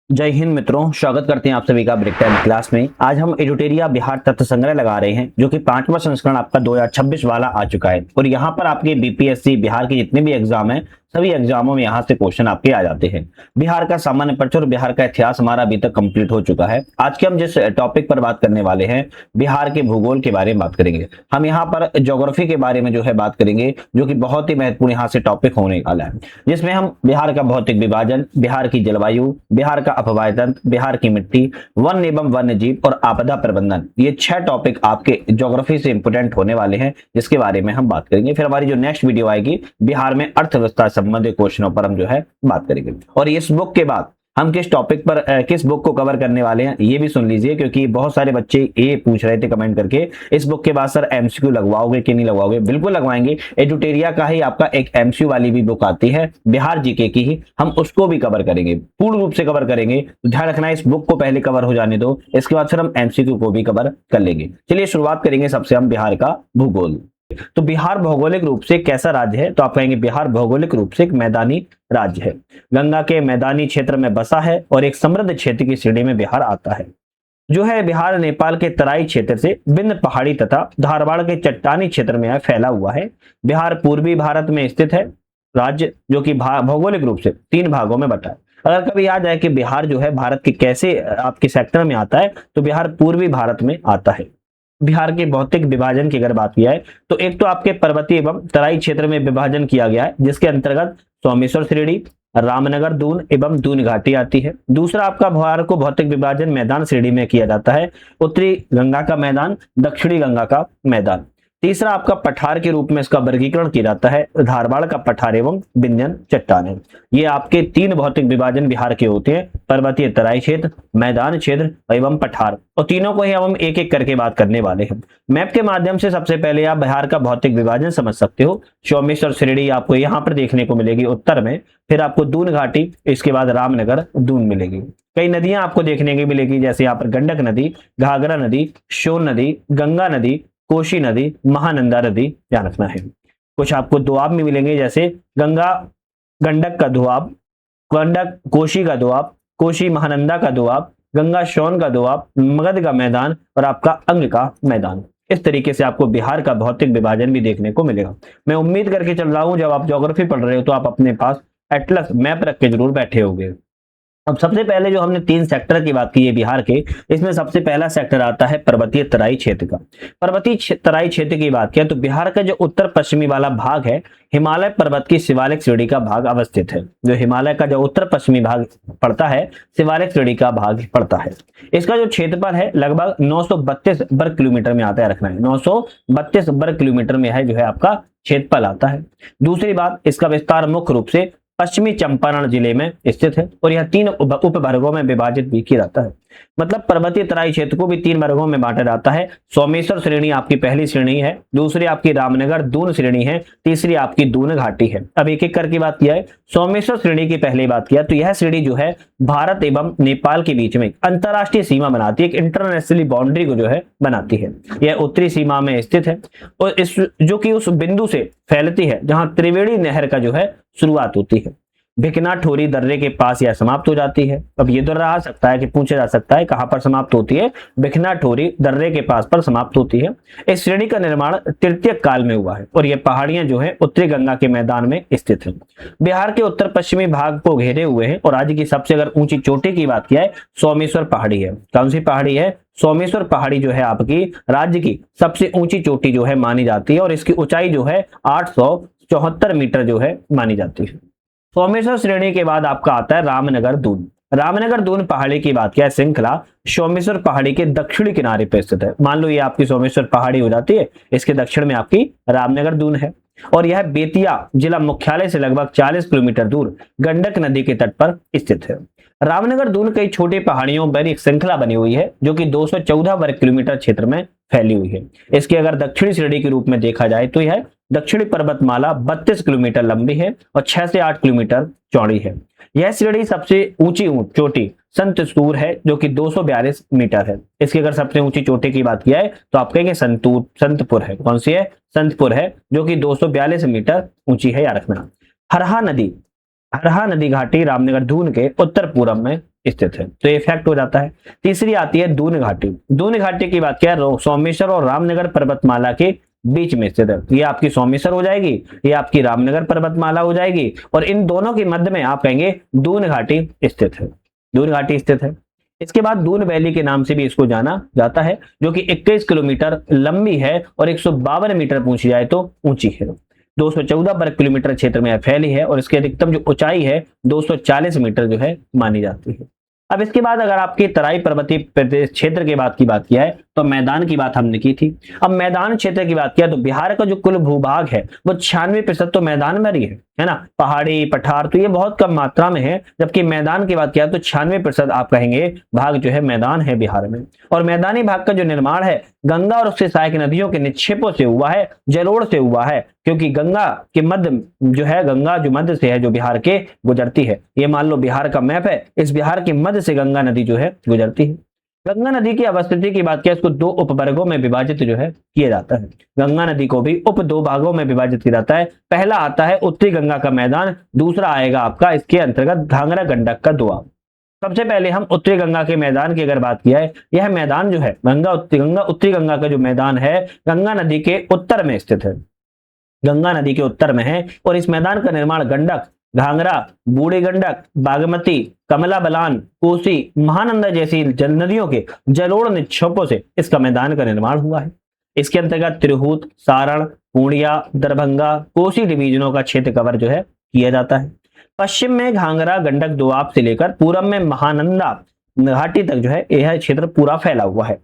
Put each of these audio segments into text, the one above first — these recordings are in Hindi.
जय हिंद मित्रों, स्वागत करते हैं आप सभी का ब्रेक टाइम क्लास में। आज हम एडुटेरिया बिहार तत्व संग्रह लगा रहे हैं, जो कि 5वां संस्करण आपका 2026 वाला आ चुका है। और यहाँ पर आपके बीपीएससी बिहार के जितने भी एग्जाम हैं, सभी एग्जामों में यहाँ से क्वेश्चन आपके आ जाते हैं। बिहार का सामान्य परिचय और बिहार का इतिहास हमारा अभी तक कंप्लीट हो चुका है। आज के हम जिस टॉपिक पर बात करने वाले हैं, बिहार के भूगोल के बारे में बात करेंगे। हम यहाँ पर ज्योग्राफी के बारे में जो है बात करेंगे, जो कि बहुत ही महत्वपूर्ण यहाँ से टॉपिक होने वाला है, जिसमें हम बिहार का भौतिक विभाजन, बिहार की जलवायु, बिहार का अपवाय तंत्र, बिहार की मिट्टी, वन एवं वन्य जीव और आपदा प्रबंधन, ये 6 टॉपिक आपके ज्योग्राफी से इंपोर्टेंट होने वाले हैं, जिसके बारे में हम बात करेंगे। फिर हमारी जो नेक्स्ट वीडियो आएगी, बिहार में अर्थव्यवस्था संबंधित क्वेश्चनों पर हम जो है बात करेंगे। और इस बुक के बाद हम किस टॉपिक पर किस बुक को कवर करने वाले हैं ये भी सुन लीजिए, क्योंकि बहुत सारे बच्चे ये पूछ रहे थे कमेंट करके, इस बुक के बाद सर एमसीक्यू लगवाओगे कि नहीं लगवाओगे। बिल्कुल लगवाएंगे। एडुटेरिया का ही आपका एक एमसीक्यू वाली भी बुक आती है, बिहार जीके की ही, हम उसको भी कवर करेंगे, पूर्ण रूप से कवर करेंगे। तो ध्यान रखना, इस बुक को पहले कवर हो जाने दो, इसके बाद फिर हम एमसीक्यू को भी कवर कर लेंगे। चलिए शुरुआत करेंगे सबसे हम बिहार का भूगोल। तो बिहार भौगोलिक रूप से कैसा राज्य है, तो आप कहेंगे बिहार भौगोलिक रूप से एक मैदानी राज्य है। गंगा के मैदानी क्षेत्र में बसा है और एक समृद्ध क्षेत्र की श्रेणी में बिहार आता है। जो है बिहार नेपाल के तराई क्षेत्र से विभिन्न पहाड़ी तथा धारवाड़ के चट्टानी क्षेत्र में फैला हुआ है। बिहार पूर्वी भारत में स्थित है राज्य, जो कि भौगोलिक रूप से 3 भागों में बटा है। अगर कभी याद आए कि बिहार जो है भारत के कैसे आपके सेक्टर में आता है, तो बिहार पूर्वी भारत में आता है। बिहार के भौतिक विभाजन की अगर बात किया है, तो एक तो आपके पर्वतीय एवं तराई क्षेत्र में विभाजन किया गया है, जिसके अंतर्गत सोमेश्वर श्रेणी, रामनगर, दून एवं दून घाटी आती है। दूसरा आपका बिहार को भौतिक विभाजन मैदान श्रेणी में किया जाता है, उत्तरी गंगा का मैदान, दक्षिणी गंगा का मैदान। तीसरा आपका पठार के रूप में इसका वर्गीकरण किया जाता है, धारवाड़ का पठार एवं विंध्यन चट्टानें। ये आपके 3 भौतिक विभाजन बिहार के होते हैं, पर्वतीय तराई क्षेत्र, मैदान क्षेत्र एवं पठार। और तीनों को ही हम एक एक करके बात करने वाले हैं। मैप के माध्यम से सबसे पहले आप बिहार का भौतिक विभाजन समझ सकते हो। सोमेश्वर श्रेणी आपको यहाँ पर देखने को मिलेगी उत्तर में, फिर आपको दून घाटी, इसके बाद रामनगर, दून मिलेगी। कई नदियां आपको देखने की मिलेगी, जैसे यहाँ पर गंडक नदी, घाघरा नदी, सोन नदी, गंगा नदी, कोशी नदी, महानंदा नदी, ध्यान रखना है। कुछ आपको दोआब में मिलेंगे, जैसे गंगा गंडक का दोआब, गंडक कोशी का दोआब, कोशी महानंदा का दोआब, गंगा सोन का दोआब, मगध का मैदान और आपका अंग का मैदान। इस तरीके से आपको बिहार का भौतिक विभाजन भी देखने को मिलेगा। मैं उम्मीद करके चल रहा हूं, जब आप ज्योग्राफी पढ़ रहे हो तो आप अपने पास एटलस मैप रख के जरूर बैठे होंगे। अब सबसे पहले जो हमने 3 सेक्टर की बात की है बिहार के, इसमें सबसे पहला सेक्टर आता है पर्वतीय तराई क्षेत्र का। पर्वतीय तराई क्षेत्र की बात किया तो बिहार का जो उत्तर पश्चिमी वाला भाग है, हिमालय पर्वत की शिवालिक श्रेणी का भाग अवस्थित है। जो हिमालय का जो उत्तर पश्चिमी भाग पड़ता है, शिवालिक श्रेणी का भाग पड़ता है। इसका जो क्षेत्रफल है लगभग 932 वर्ग किलोमीटर में आता है, रखना है 932 वर्ग किलोमीटर में है, जो है आपका क्षेत्रफल आता है। दूसरी बात, इसका विस्तार मुख्य रूप से पश्चिमी चंपारण जिले में स्थित है और यह 3 उपवर्गों में विभाजित भी किया जाता है। मतलब पर्वतीय तराई क्षेत्र को भी 3 वर्गों में बांटा जाता है। सोमेश्वर श्रेणी आपकी पहली श्रेणी है, दूसरी आपकी रामनगर दून श्रेणी है, तीसरी आपकी दून घाटी है। अब एक एक करके बात किया है। सोमेश्वर श्रेणी की पहले बात किया तो यह श्रेणी जो है भारत एवं नेपाल के बीच में अंतरराष्ट्रीय सीमा बनाती है, एक इंटरनेशनली बाउंड्री को जो है बनाती है। यह उत्तरी सीमा में स्थित है और इस जो कि उस बिंदु से फैलती है जहां त्रिवेणी नहर का जो है शुरुआत होती है। भिकना ठोरी दर्रे के पास यह समाप्त हो जाती है। अब ये तो रहा सकता है कि पूछा जा सकता है कहां पर समाप्त होती है, भिकना ठोरी दर्रे के पास पर समाप्त होती है। इस श्रेणी का निर्माण तृतीय काल में हुआ है और ये पहाड़ियां जो है उत्तरी गंगा के मैदान में स्थित है। बिहार के उत्तर पश्चिमी भाग को घेरे हुए हैं और राज्य की सबसे अगर ऊंची चोटी की बात किया है, सोमेश्वर पहाड़ी है। कौन सी पहाड़ी है? सोमेश्वर पहाड़ी जो है आपकी राज्य की सबसे ऊंची चोटी जो है मानी जाती है और इसकी ऊंचाई जो है 874 मीटर जो है मानी जाती है। सोमेश्वर श्रेणी के बाद आपका आता है रामनगर दून। रामनगर दून पहाड़ी की बात किया, श्रृंखला सोमेश्वर पहाड़ी के दक्षिणी किनारे पर स्थित है। मान लो ये आपकी सोमेश्वर पहाड़ी हो जाती है, इसके दक्षिण में आपकी रामनगर दून है और यह बेतिया जिला मुख्यालय से लगभग 40 किलोमीटर दूर गंडक नदी के तट पर स्थित है। रामनगर दून कई छोटी पहाड़ियों पर एक श्रृंखला बनी हुई है, जो कि 214 वर्ग किलोमीटर क्षेत्र में फैली हुई है। इसकी अगर दक्षिणी श्रेणी के रूप में देखा जाए तो यह दक्षिणी पर्वतमाला 32 किलोमीटर लंबी है और 6 से 8 किलोमीटर चौड़ी है। यह श्रेणी सबसे ऊंची चोटी संतसूर है, जो कि 242 मीटर है। इसकी अगर सबसे ऊंची चोटी की बात किया है तो आप कहेंगे संतपुर है। कौन सी है? संतपुर है, जो कि 242 मीटर ऊंची है, याद रखना। हरहा नदी घाटी रामनगर दून के उत्तर पूर्व में स्थित है, तो ये फैक्ट हो जाता है। तीसरी आती है दून घाटी। दून घाटी की बात क्या है, सोमेश्वर और रामनगर पर्वतमाला के बीच में स्थित है। ये आपकी सोमेश्वर हो जाएगी, ये आपकी रामनगर पर्वतमाला हो जाएगी, और इन दोनों के मध्य में आप कहेंगे दून घाटी स्थित है। दून घाटी स्थित है। इसके बाद दून वैली के नाम से भी इसको जाना जाता है, जो कि 21 किलोमीटर लंबी है और 152 मीटर पूछी जाए तो ऊंची है। 214 वर्ग किलोमीटर क्षेत्र में फैली है और इसकी अधिकतम जो ऊंचाई है 240 मीटर जो है मानी जाती है। अब इसके बाद अगर आपकी तराई पर्वतीय प्रदेश क्षेत्र के बात की बात किया है तो मैदान की बात हमने की थी। अब मैदान क्षेत्र की बात किया तो बिहार का जो कुल भूभाग है वो 96% तो मैदान में ही है ना। पहाड़ी पठार तो ये बहुत कम मात्रा में है, जबकि मैदान की बात किया तो 96% आप कहेंगे भाग जो है मैदान है बिहार में। और मैदानी भाग का जो निर्माण है गंगा और उससे सहायक नदियों के निक्षेपों से हुआ है, जलोढ़ से हुआ है, क्योंकि गंगा के मध्य जो है, गंगा जो मध्य से है जो बिहार के गुजरती है। ये मान लो बिहार का मैप है, इस बिहार के मध्य से गंगा नदी जो है गुजरती है। गंगा नदी की अवस्थिति की बात किया इसको दो उपवर्गों में विभाजित जो है किया जाता है। गंगा नदी को भी उप दो भागों में विभाजित किया जाता है। पहला आता है उत्तरी गंगा का मैदान, दूसरा आएगा आपका इसके अंतर्गत घाघरा गंडक का दोआब। सबसे पहले हम उत्तरी गंगा के मैदान की अगर बात किया है, यह मैदान जो है उत्तरी गंगा का जो मैदान है गंगा नदी के उत्तर में स्थित है, गंगा नदी के उत्तर में है। और इस मैदान का निर्माण गंडक, घाघरा, बूढ़ी गंडक, बागमती, कमला बलान, कोसी, महानंदा जैसी नदियों के जलोढ़ निक्षेपों से इसका मैदान का निर्माण हुआ है। इसके अंतर्गत तिरहुत, सारण, पूर्णिया, दरभंगा, कोसी डिवीजनों का क्षेत्र कवर जो है किया जाता है। पश्चिम में घाघरा गंडक दोआब से लेकर पूरब में महानंदा घाटी तक जो है यह क्षेत्र पूरा फैला हुआ है।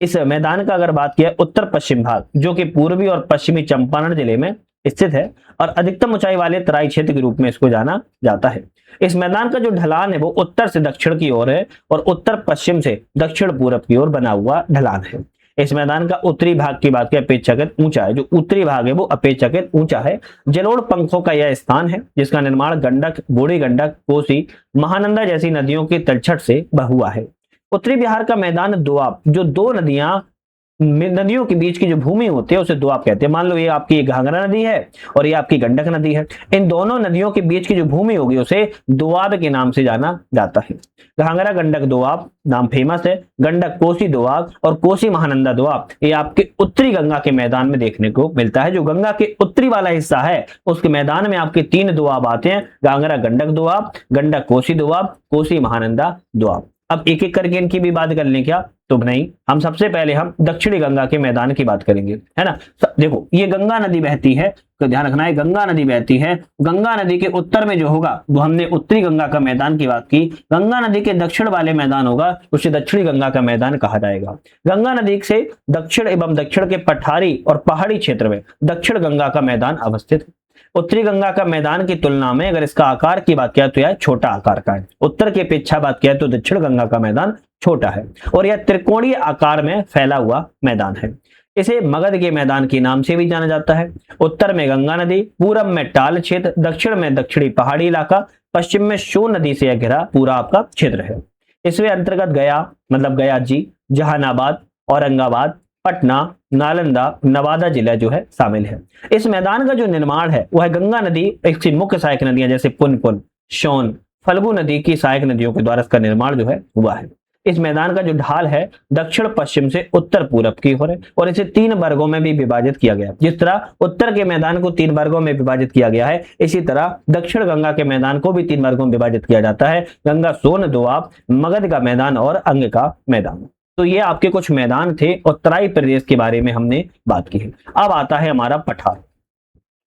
इस मैदान का अगर बात किया उत्तर पश्चिम भाग जो कि पूर्वी और पश्चिमी चंपारण जिले में स्थित है और अधिकतम ऊंचाई वाले तराई क्षेत्र के रूप में इसको जाना जाता है। इस मैदान का जो ढलान है वो उत्तर से दक्षिण की ओर है और उत्तर पश्चिम से दक्षिण पूरब की ओर बना हुआ ढलान है। इस मैदान का उत्तरी भाग की बात की अपेक्षाकृत ऊंचा है, जो उत्तरी भाग है वो अपेक्षाकृत ऊंचा है। जलोढ़ पंखों का यह स्थान है जिसका निर्माण गंडक, बूढ़ी गंडक, कोसी, महानंदा जैसी नदियों के तलछट से हुआ है। उत्तरी बिहार का मैदान दोआब, जो दो नदियों के बीच की जो भूमि होती है उसे दोआब कहते हैं। मान लो ये आपकी घाघरा नदी है और ये आपकी गंडक नदी है, इन दोनों नदियों के बीच की जो भूमि होगी उसे दोआब के नाम से जाना जाता है। घाघरा गंडक दोआब नाम फेमस है। गंडक कोसी दोआब और कोसी महानंदा दोआब ये आपके उत्तरी गंगा के मैदान में देखने को मिलता है। जो गंगा के उत्तरी वाला हिस्सा है उसके मैदान में आपके 3 दोआब आते हैं, घाघरा गंडक दोआब, गंडक कोसी दोआब, कोसी महानंदा दोआब। अब एक एक करके इनकी भी बात कर लें क्या, तो नहीं, हम सबसे पहले हम दक्षिणी गंगा के मैदान की बात करेंगे, है ना। देखो ये गंगा नदी बहती है, तो ध्यान रखना है गंगा नदी बहती है। गंगा नदी के उत्तर में जो होगा वो हमने उत्तरी गंगा का मैदान की बात की। गंगा नदी के दक्षिण वाले मैदान होगा उसे दक्षिणी गंगा का मैदान कहा जाएगा। गंगा नदी से दक्षिण एवं दक्षिण के पठारी और पहाड़ी क्षेत्र में दक्षिण गंगा का मैदान अवस्थित है। उत्तरी गंगा का मैदान की तुलना में अगर इसका आकार की बात किया तो यह छोटा आकार का है। उत्तर की अपेक्षा बात किया तो दक्षिण गंगा का मैदान छोटा है और यह त्रिकोणीय आकार में फैला हुआ मैदान है। इसे मगध के मैदान के नाम से भी जाना जाता है। उत्तर में गंगा नदी, पूरब में टाल क्षेत्र, दक्षिण में दक्षिणी पहाड़ी इलाका, पश्चिम में सोन नदी से घिरा पूरा आपका क्षेत्र है। इसमें अंतर्गत गया मतलब गया जी, जहानाबाद, औरंगाबाद, पटना, नालंदा, नवादा जिला जो है शामिल है। इस मैदान का जो निर्माण है वह गंगा नदी इसकी मुख्य सहायक नदियां जैसे पुनपुन, सोन, फल्गु नदी की सहायक नदियों के द्वारा इसका निर्माण जो है हुआ है। इस मैदान का जो ढाल है दक्षिण पश्चिम से उत्तर पूरब की ओर है और इसे 3 वर्गों में भी विभाजित किया गया। जिस तरह उत्तर के मैदान को 3 वर्गों में विभाजित किया गया है, इसी तरह दक्षिण गंगा के मैदान को भी 3 वर्गों में विभाजित किया जाता है। गंगा सोन दोआब, मगध का मैदान और अंग का मैदान। तो ये आपके कुछ मैदान थे और तराई प्रदेश के बारे में हमने बात की है। अब आता है हमारा पठार।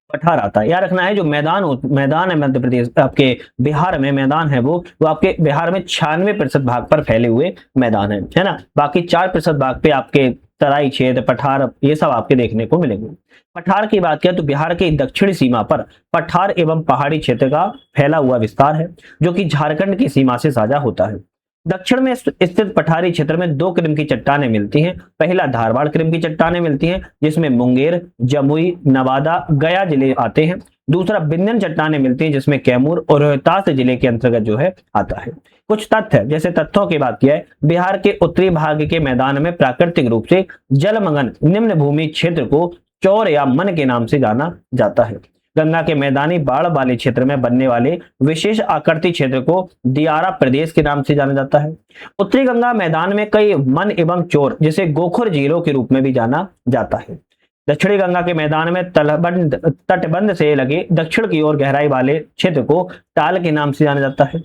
पठार आता है, याद रखना है जो मैदान है मध्य प्रदेश आपके बिहार में मैदान है वो आपके बिहार में 96% भाग पर फैले हुए मैदान है ना। बाकी 4% भाग पे आपके तराई क्षेत्र, पठार ये सब आपके देखने को मिलेंगे। पठार की बात करें तो बिहार की दक्षिणी सीमा पर पठार एवं पहाड़ी क्षेत्र का फैला हुआ विस्तार है जो कि झारखंड की सीमा से साझा होता है। दक्षिण में स्थित पठारी क्षेत्र में 2 किस्म की चट्टानें मिलती हैं। पहला धारवाड़ किस्म की चट्टानें मिलती हैं जिसमें मुंगेर, जमुई, नवादा, गया जिले आते हैं। दूसरा विंध्यन चट्टानें मिलती हैं जिसमें कैमूर और रोहतास जिले के अंतर्गत जो है आता है। कुछ तथ्य जैसे तथ्यों की बात किया है, बिहार के उत्तरी भाग के मैदान में प्राकृतिक रूप से जलमग्न निम्न भूमि क्षेत्र को चौर या मन के नाम से जाना जाता है। गंगा के मैदानी बाढ़ वाले क्षेत्र में बनने वाले विशेष आकृति क्षेत्र को दियारा प्रदेश के नाम से जाना जाता है। उत्तरी गंगा मैदान में कई मन एवं चोर जिसे गोखुर झीलों के रूप में भी जाना जाता है। दक्षिणी गंगा के मैदान में तटबंध से लगे दक्षिण की ओर गहराई वाले क्षेत्र को ताल के नाम से जाना जाता है।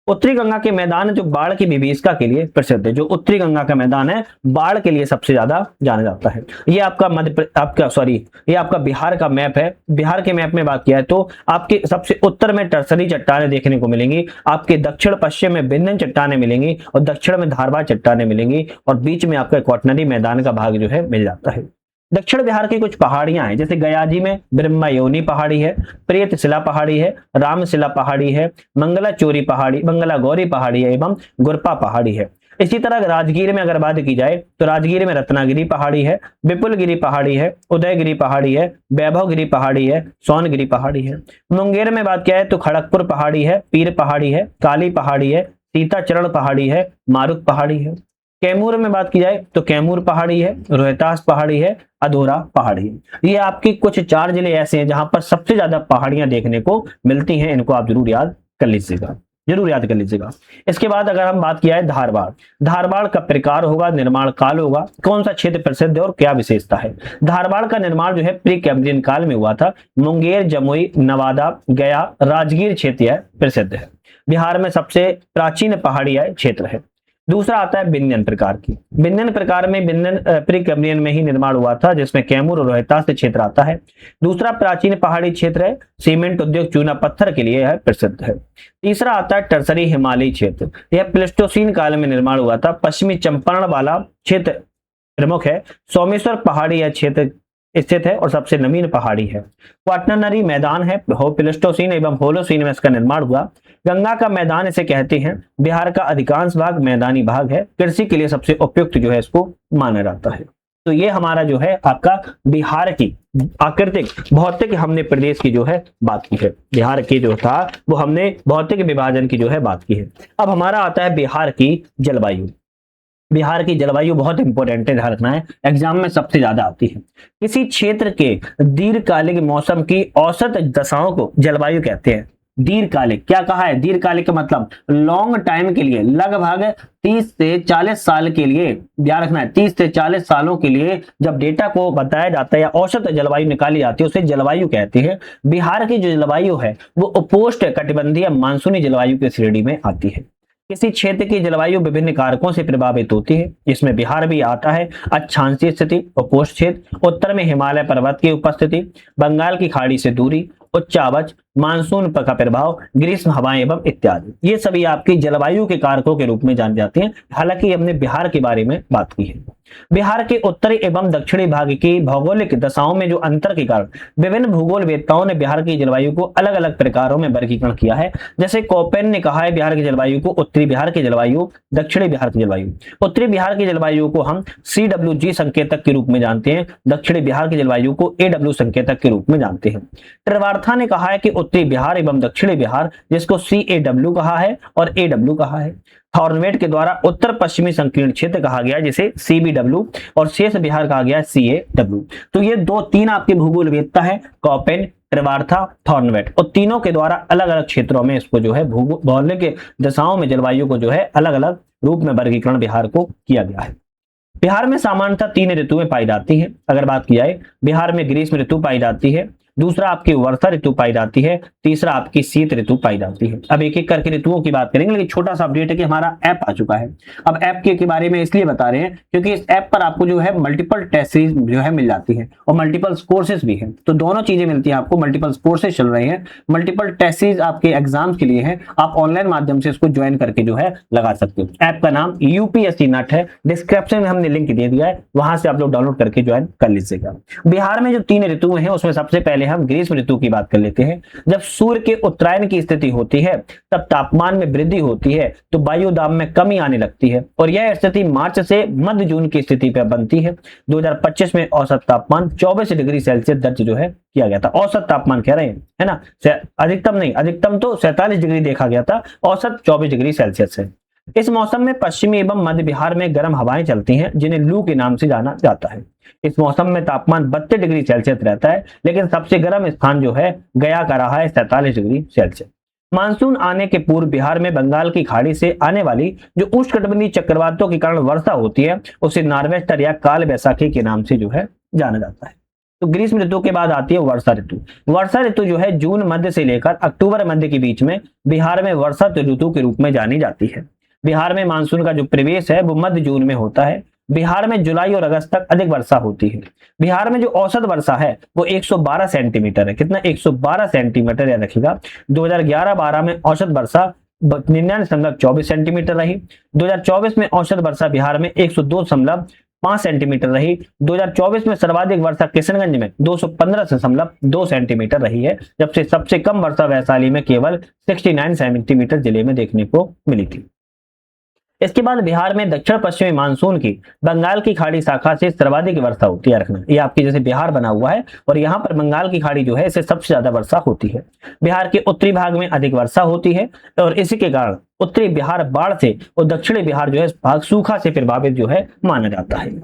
उत्तरी गंगा के मैदान जो बाढ़ की विभीषिका के लिए प्रसिद्ध है, जो उत्तरी गंगा का मैदान है बाढ़ के लिए सबसे ज्यादा जाना जाता है। ये आपका बिहार का मैप है। बिहार के मैप में बात किया है तो आपके सबसे उत्तर में टर्सरी चट्टानें देखने को मिलेंगी, आपके दक्षिण पश्चिम में बिंदन चट्टानें मिलेंगी और दक्षिण में धारवाड़ चट्टानें मिलेंगी और बीच में आपका क्वाटनरी मैदान का भाग जो है मिल जाता है। दक्षिण बिहार की कुछ पहाड़ियां हैं, जैसे गयाजी में ब्रह्मयोनी पहाड़ी है, प्रेतशिला पहाड़ी है, रामशिला पहाड़ी है, मंगला चोरी पहाड़ी, मंगला गौरी पहाड़ी है एवं गुरपा पहाड़ी है। इसी तरह राजगीर में अगर बात की जाए तो राजगीर में रत्नागिरी पहाड़ी है, विपुलगिरी पहाड़ी है, उदयगिरी पहाड़ी है, वैभवगिरी पहाड़ी है, सोनगिरी पहाड़ी है। मुंगेर में बात किया है तो खड़गपुर पहाड़ी है, पीर पहाड़ी है, काली पहाड़ी है, सीताचरण पहाड़ी है, मारुक पहाड़ी है। कैमूर में बात की जाए तो कैमूर पहाड़ी है, रोहतास पहाड़ी है, अधूरा पहाड़ी है। ये आपकी कुछ 4 जिले ऐसे हैं जहां पर सबसे ज्यादा पहाड़ियां देखने को मिलती हैं। इनको आप जरूर याद कर लीजिएगा, जरूर याद कर लीजिएगा। इसके बाद अगर हम बात किया है धारवाड़, धारवाड़ का प्रकार होगा, निर्माण काल होगा, कौन सा क्षेत्र प्रसिद्ध है और क्या विशेषता है। धारवाड़ का निर्माण जो है प्री कैम्ब्रियन काल में हुआ था। मुंगेर, जमुई, नवादा, गया, राजगीर क्षेत्र प्रसिद्ध है। बिहार में सबसे प्राचीन पहाड़ी क्षेत्र है। दूसरा आता है विंध्यन प्रकार की। विंध्यन प्रकार में विंध्यन प्री कैम्ब्रियन में ही निर्माण हुआ था, जिसमें कैमूर और रोहतास क्षेत्र आता है। दूसरा प्राचीन पहाड़ी क्षेत्र है, सीमेंट उद्योग चूना पत्थर के लिए है प्रसिद्ध है। तीसरा आता है टर्सरी हिमालयी क्षेत्र, यह प्लेस्टोसीन काल में निर्माण हुआ था। पश्चिमी चंपारण वाला क्षेत्र प्रमुख है। सोमेश्वर पहाड़ी यह क्षेत्र स्थित है और सबसे नवीन पहाड़ी है। क्वाटरनरी मैदान है, प्लेस्टोसीन एवं होलोसीन में इसका निर्माण हुआ। गंगा का मैदान इसे कहते हैं। बिहार का अधिकांश भाग मैदानी भाग है। कृषि के लिए सबसे उपयुक्त जो है इसको माना जाता है। तो ये हमारा जो है आपका बिहार की आकृतिक भौतिक हमने प्रदेश की जो है बात की है। बिहार की जो था वो हमने भौतिक विभाजन की जो है बात की है। अब हमारा आता है बिहार की जलवायु। बिहार की जलवायु बहुत इंपॉर्टेंट है, ध्यान रखना है, एग्जाम में सबसे ज्यादा आती है। किसी क्षेत्र के दीर्घकालिक मौसम की औसत दशाओं को जलवायु कहते हैं। दीर्घकालिक क्या कहा है, दीर्घकालिक का मतलब लॉन्ग टाइम के लिए, लगभग 30 से 40 साल के लिए, ध्यान रखना है 30 से 40 सालों के लिए जब डेटा को बताया जाता है या औसत जलवायु निकाली जाती है उसे जलवायु कहते हैं। बिहार की जो जलवायु है वो उपोष्ण कटिबंधीय मानसूनी जलवायु की श्रेणी में आती है। किसी क्षेत्र की जलवायु विभिन्न कारकों से प्रभावित होती है, इसमें बिहार भी आता है। अक्षांशीय स्थिति, उपोष्ण क्षेत्र, उत्तर में हिमालय पर्वत की उपस्थिति, बंगाल की खाड़ी से दूरी, उच्चावच, मानसून का प्रभाव, ग्रीष्म हवाएं एवं इत्यादि, ये सभी आपकी जलवायु के कारकों के रूप में जाने जाते हैं। हालांकि हमने बिहार के बारे में बात की है। बिहार के उत्तरी एवं दक्षिणी भाग की भौगोलिक दशाओं में जो अंतर के कारण विभिन्न भूगोलवेत्ताओं ने बिहार की जलवायु को अलग अलग प्रकारों में वर्गीकरण किया है। जैसे कोपेन ने कहा है बिहार की जलवायु को उत्तरी बिहार की जलवायु, दक्षिणी बिहार की जलवायु। उत्तरी बिहार की जलवायु को हम CWG संकेतक के रूप में जानते हैं, दक्षिणी बिहार की जलवायु को AW संकेतक के रूप में जानते हैं। ट्रिवार्था ने कहा है कि उत्तरी बिहार एवं दक्षिणी बिहार, जिसको CAW कहा है और AW कहा है। थॉर्नवेट के द्वारा उत्तर पश्चिमी संकीर्ण क्षेत्र कहा गया जिसे CBW और शेष बिहार कहा गया CAW। तो ये 2-3 आपके भूगोलवेत्ता है, कोपेन, ट्रिवार्था, थॉर्नवेट, और तीनों के द्वारा अलग अलग क्षेत्रों में इसको जो है भौगोलिक दशाओं में जलवायु को जो है अलग अलग रूप में वर्गीकरण बिहार को किया गया है। बिहार में सामान्यतः 3 ऋतुएं पाई जाती हैं। अगर बात की जाए बिहार में ग्रीष्म ऋतु पाई जाती है, दूसरा आपकी वर्षा ऋतु पाई जाती है, तीसरा आपकी शीत ऋतु पाई जाती है। अब एक एक करके ऋतुओं की बात करेंगे, लेकिन छोटा सा अपडेट है कि हमारा ऐप आ चुका है। अब ऐप के बारे में इसलिए बता रहे हैं क्योंकि इस ऐप पर आपको जो है मल्टीपल टेस्ट सीरीज जो है मिल जाती है और मल्टीपल कोर्सेज भी है। तो दोनों चीजें मिलती हैं आपको। मल्टीपल कोर्सेज चल रहे हैं, मल्टीपल टेस्ट सीरीज आपके एग्जाम के लिए है। आप ऑनलाइन माध्यम से इसको ज्वाइन करके जो है लगा सकते हो। ऐप का नाम UPSC नट है, डिस्क्रिप्शन में हमने लिंक दे दिया है, वहां से आप लोग डाउनलोड करके ज्वाइन कर लीजिएगा। बिहार में जो 3 ऋतुएं हैं उसमें सबसे पहले हम ग्रीष्म ऋतु की बात कर लेते हैं। जब सूर्य के उत्तरायण की स्थिति होती है तब तापमान में वृद्धि होती है तो वायु दाब में कमी आने लगती है और यह स्थिति मार्च से मध्य जून की स्थिति पर बनती है। 2025 में औसत तापमान 24 डिग्री सेल्सियस दर्ज जो है किया गया था। औसत तापमान कह रहे हैं, है ना, अधिकतम नहीं, अधिकतम तो 47 डिग्री देखा गया था, औसत 24 डिग्री सेल्सियस है। इस मौसम में पश्चिमी एवं मध्य बिहार में गर्म हवाएं चलती हैं, जिन्हें लू के नाम से जाना जाता है। इस मौसम में तापमान 32 डिग्री सेल्सियस रहता है, लेकिन सबसे गर्म स्थान जो है गया का रहा है 47 डिग्री सेल्सियस। मानसून आने के पूर्व बिहार में बंगाल की खाड़ी से आने वाली जो उष्णकटिबंधीय चक्रवातों के कारण वर्षा होती है, उसे नार्वेस्टर या काल बैसाखी के नाम से जो है जाना जाता है। तो ग्रीष्म ऋतु के बाद आती है वर्षा ऋतु। वर्षा ऋतु जो है जून मध्य से लेकर अक्टूबर मध्य के बीच में बिहार में वर्षा ऋतु के रूप में जानी जाती है। बिहार में मानसून का जो प्रवेश है वो मध्य जून में होता है। बिहार में जुलाई और अगस्त तक अधिक वर्षा होती है। बिहार में जो औसत वर्षा है वो 112 सेंटीमीटर है। कितना? 112 सेंटीमीटर याद रखिएगा। 2011-12 में औसत वर्षा 99.24 सेंटीमीटर रही। 2024 में औसत वर्षा बिहार में 102.5 सेंटीमीटर रही। 2024 में सर्वाधिक वर्षा किशनगंज में 215.2 सेंटीमीटर रही है, जबकि सबसे कम वर्षा वैशाली में केवल 69 सेंटीमीटर जिले में देखने को मिली थी। इसके बाद बिहार में दक्षिण पश्चिमी मानसून की बंगाल की खाड़ी शाखा से सर्वाधिक वर्षा होती है। रखना, ये आपकी जैसे बिहार बना हुआ है और यहाँ पर बंगाल की खाड़ी जो है इससे सबसे ज्यादा वर्षा होती है। बिहार के उत्तरी भाग में अधिक वर्षा होती है और इसी के कारण उत्तरी बिहार बाढ़ से और दक्षिणी बिहार जो है भाग सूखा से प्रभावित जो है माना जाता है।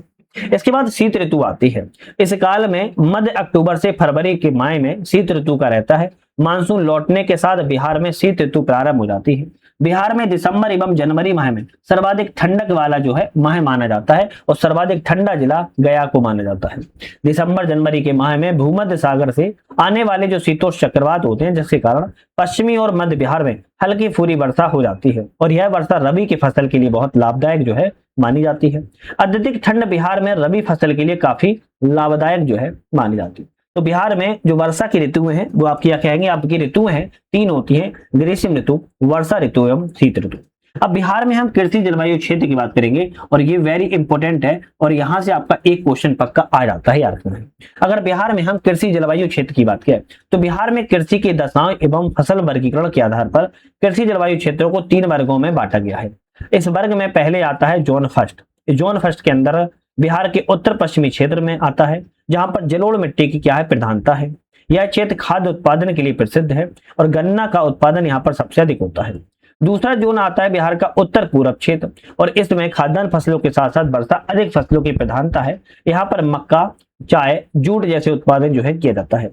इसके बाद शीत ऋतु आती है। इस काल में मध्य अक्टूबर से फरवरी के माह में शीत ऋतु का रहता है। मानसून लौटने के साथ बिहार में शीत ऋतु प्रारंभ हो जाती है। बिहार में दिसंबर एवं जनवरी माह में सर्वाधिक ठंडक वाला जो है माह माना जाता है और सर्वाधिक ठंडा जिला गया को माना जाता है। दिसंबर जनवरी के माह में भूमध्य सागर से आने वाले जो शीतोष्ण चक्रवात होते हैं, जिसके कारण पश्चिमी और मध्य बिहार में हल्की फूरी वर्षा हो जाती है और यह वर्षा रबी की फसल के लिए बहुत लाभदायक जो है मानी जाती है। अत्यधिक ठंड बिहार में रबी फसल के लिए काफी लाभदायक जो है मानी जाती है। तो बिहार में जो वर्षा की ऋतुएं हैं वो आपकी क्या कहेंगे, आपकी ऋतुएं हैं 3 होती हैं, ग्रीष्म ऋतु, वर्षा ऋतु एवं शीत ऋतु। अब बिहार में हम कृषि जलवायु क्षेत्र की बात करेंगे और ये वेरी इंपॉर्टेंट है और यहां से आपका एक क्वेश्चन पक्का आ जाता है याद रखना है। अगर बिहार में हम कृषि जलवायु क्षेत्र की बात करें तो बिहार में कृषि के दशाओं एवं फसल वर्गीकरण के आधार पर कृषि जलवायु क्षेत्रों को 3 वर्गों में बांटा गया है। इस वर्ग में पहले आता है जोन फर्स्ट। जोन फर्स्ट के अंदर बिहार के उत्तर पश्चिमी क्षेत्र में आता है, जहां पर जलोढ़ मिट्टी की क्या है प्रधानता है। यह क्षेत्र खाद्य उत्पादन के लिए प्रसिद्ध है और गन्ना का उत्पादन यहाँ पर सबसे अधिक होता है। दूसरा जोन आता है बिहार का उत्तर पूर्व क्षेत्र और इसमें खाद्यान्न फसलों के साथ साथ वर्षा अधिक फसलों की प्रधानता है। यहाँ पर मक्का, चाय, जूट जैसे उत्पादन जो है किया जाता है।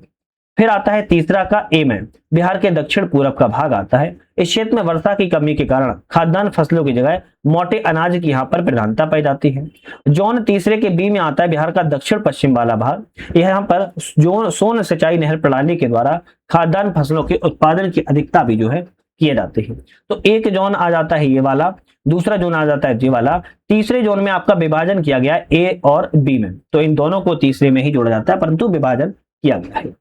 फिर आता है तीसरा का ए में बिहार के दक्षिण पूर्व का भाग आता है। इस क्षेत्र में वर्षा की कमी के कारण खाद्यान्न फसलों की जगह मोटे अनाज की यहाँ पर प्रधानता पाई जाती है। जोन तीसरे के बी में आता है बिहार का दक्षिण पश्चिम वाला भाग। यहाँ पर जोन सोन सिंचाई नहर प्रणाली के द्वारा खाद्यान्न फसलों के उत्पादन की अधिकता भी जो है किए जाते हैं। तो एक जोन आ जाता है ये वाला, दूसरा जोन आ जाता है ये वाला, तीसरे जोन में आपका विभाजन किया गया ए और बी में, तो इन दोनों को तीसरे में ही जोड़ा जाता है परंतु विभाजन किया गया है।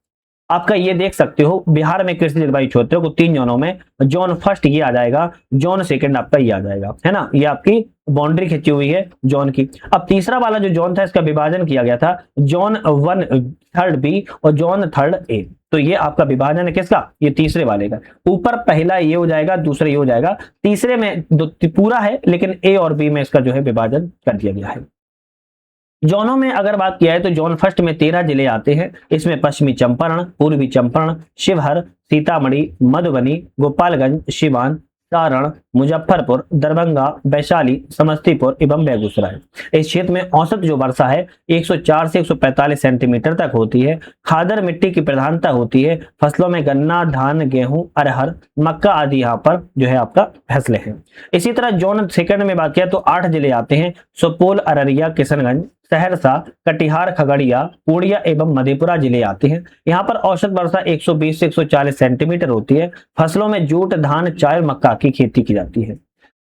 आपका ये देख सकते हो बिहार में कृषि जलवायु क्षेत्रों को 3 जोनों में, जोन फर्स्ट ये आ जाएगा, जोन सेकंड आपका ये आ जाएगा, है ना। ये आपकी बाउंड्री खींची हुई है जोन की। अब तीसरा वाला जो जोन था इसका विभाजन किया गया था जोन 1 थर्ड बी और जोन थर्ड ए। तो ये आपका विभाजन है किसका, ये तीसरे वाले का। ऊपर पहला ये हो जाएगा, दूसरा ये हो जाएगा, तीसरे में पूरा है लेकिन ए और बी में इसका जो है विभाजन कर दिया गया है। जोनों में अगर बात किया है तो जोन फर्स्ट में 13 जिले आते हैं। इसमें पश्चिमी चंपारण, पूर्वी चंपारण, शिवहर, सीतामढ़ी, मधुबनी, गोपालगंज, सिवान, सारण, मुजफ्फरपुर, दरभंगा, वैशाली, समस्तीपुर एवं बेगूसराय। इस क्षेत्र में औसत जो वर्षा है 104 से 145 सेंटीमीटर तक होती है। खादर मिट्टी की प्रधानता होती है। फसलों में गन्ना, धान, गेहूं, अरहर, मक्का आदि यहाँ पर जो है आपका फसलें हैं। इसी तरह जोन सेकंड में बात किया तो 8 जिले आते हैं। सुपौल, अररिया, किशनगंज, सहरसा, कटिहार, खगड़िया, पूर्णिया एवं मधेपुरा जिले आते हैं। यहाँ पर औसत वर्षा 120 से 140 सेंटीमीटर होती है। फसलों में जूट, धान, चाय और मक्का की खेती की जाती है।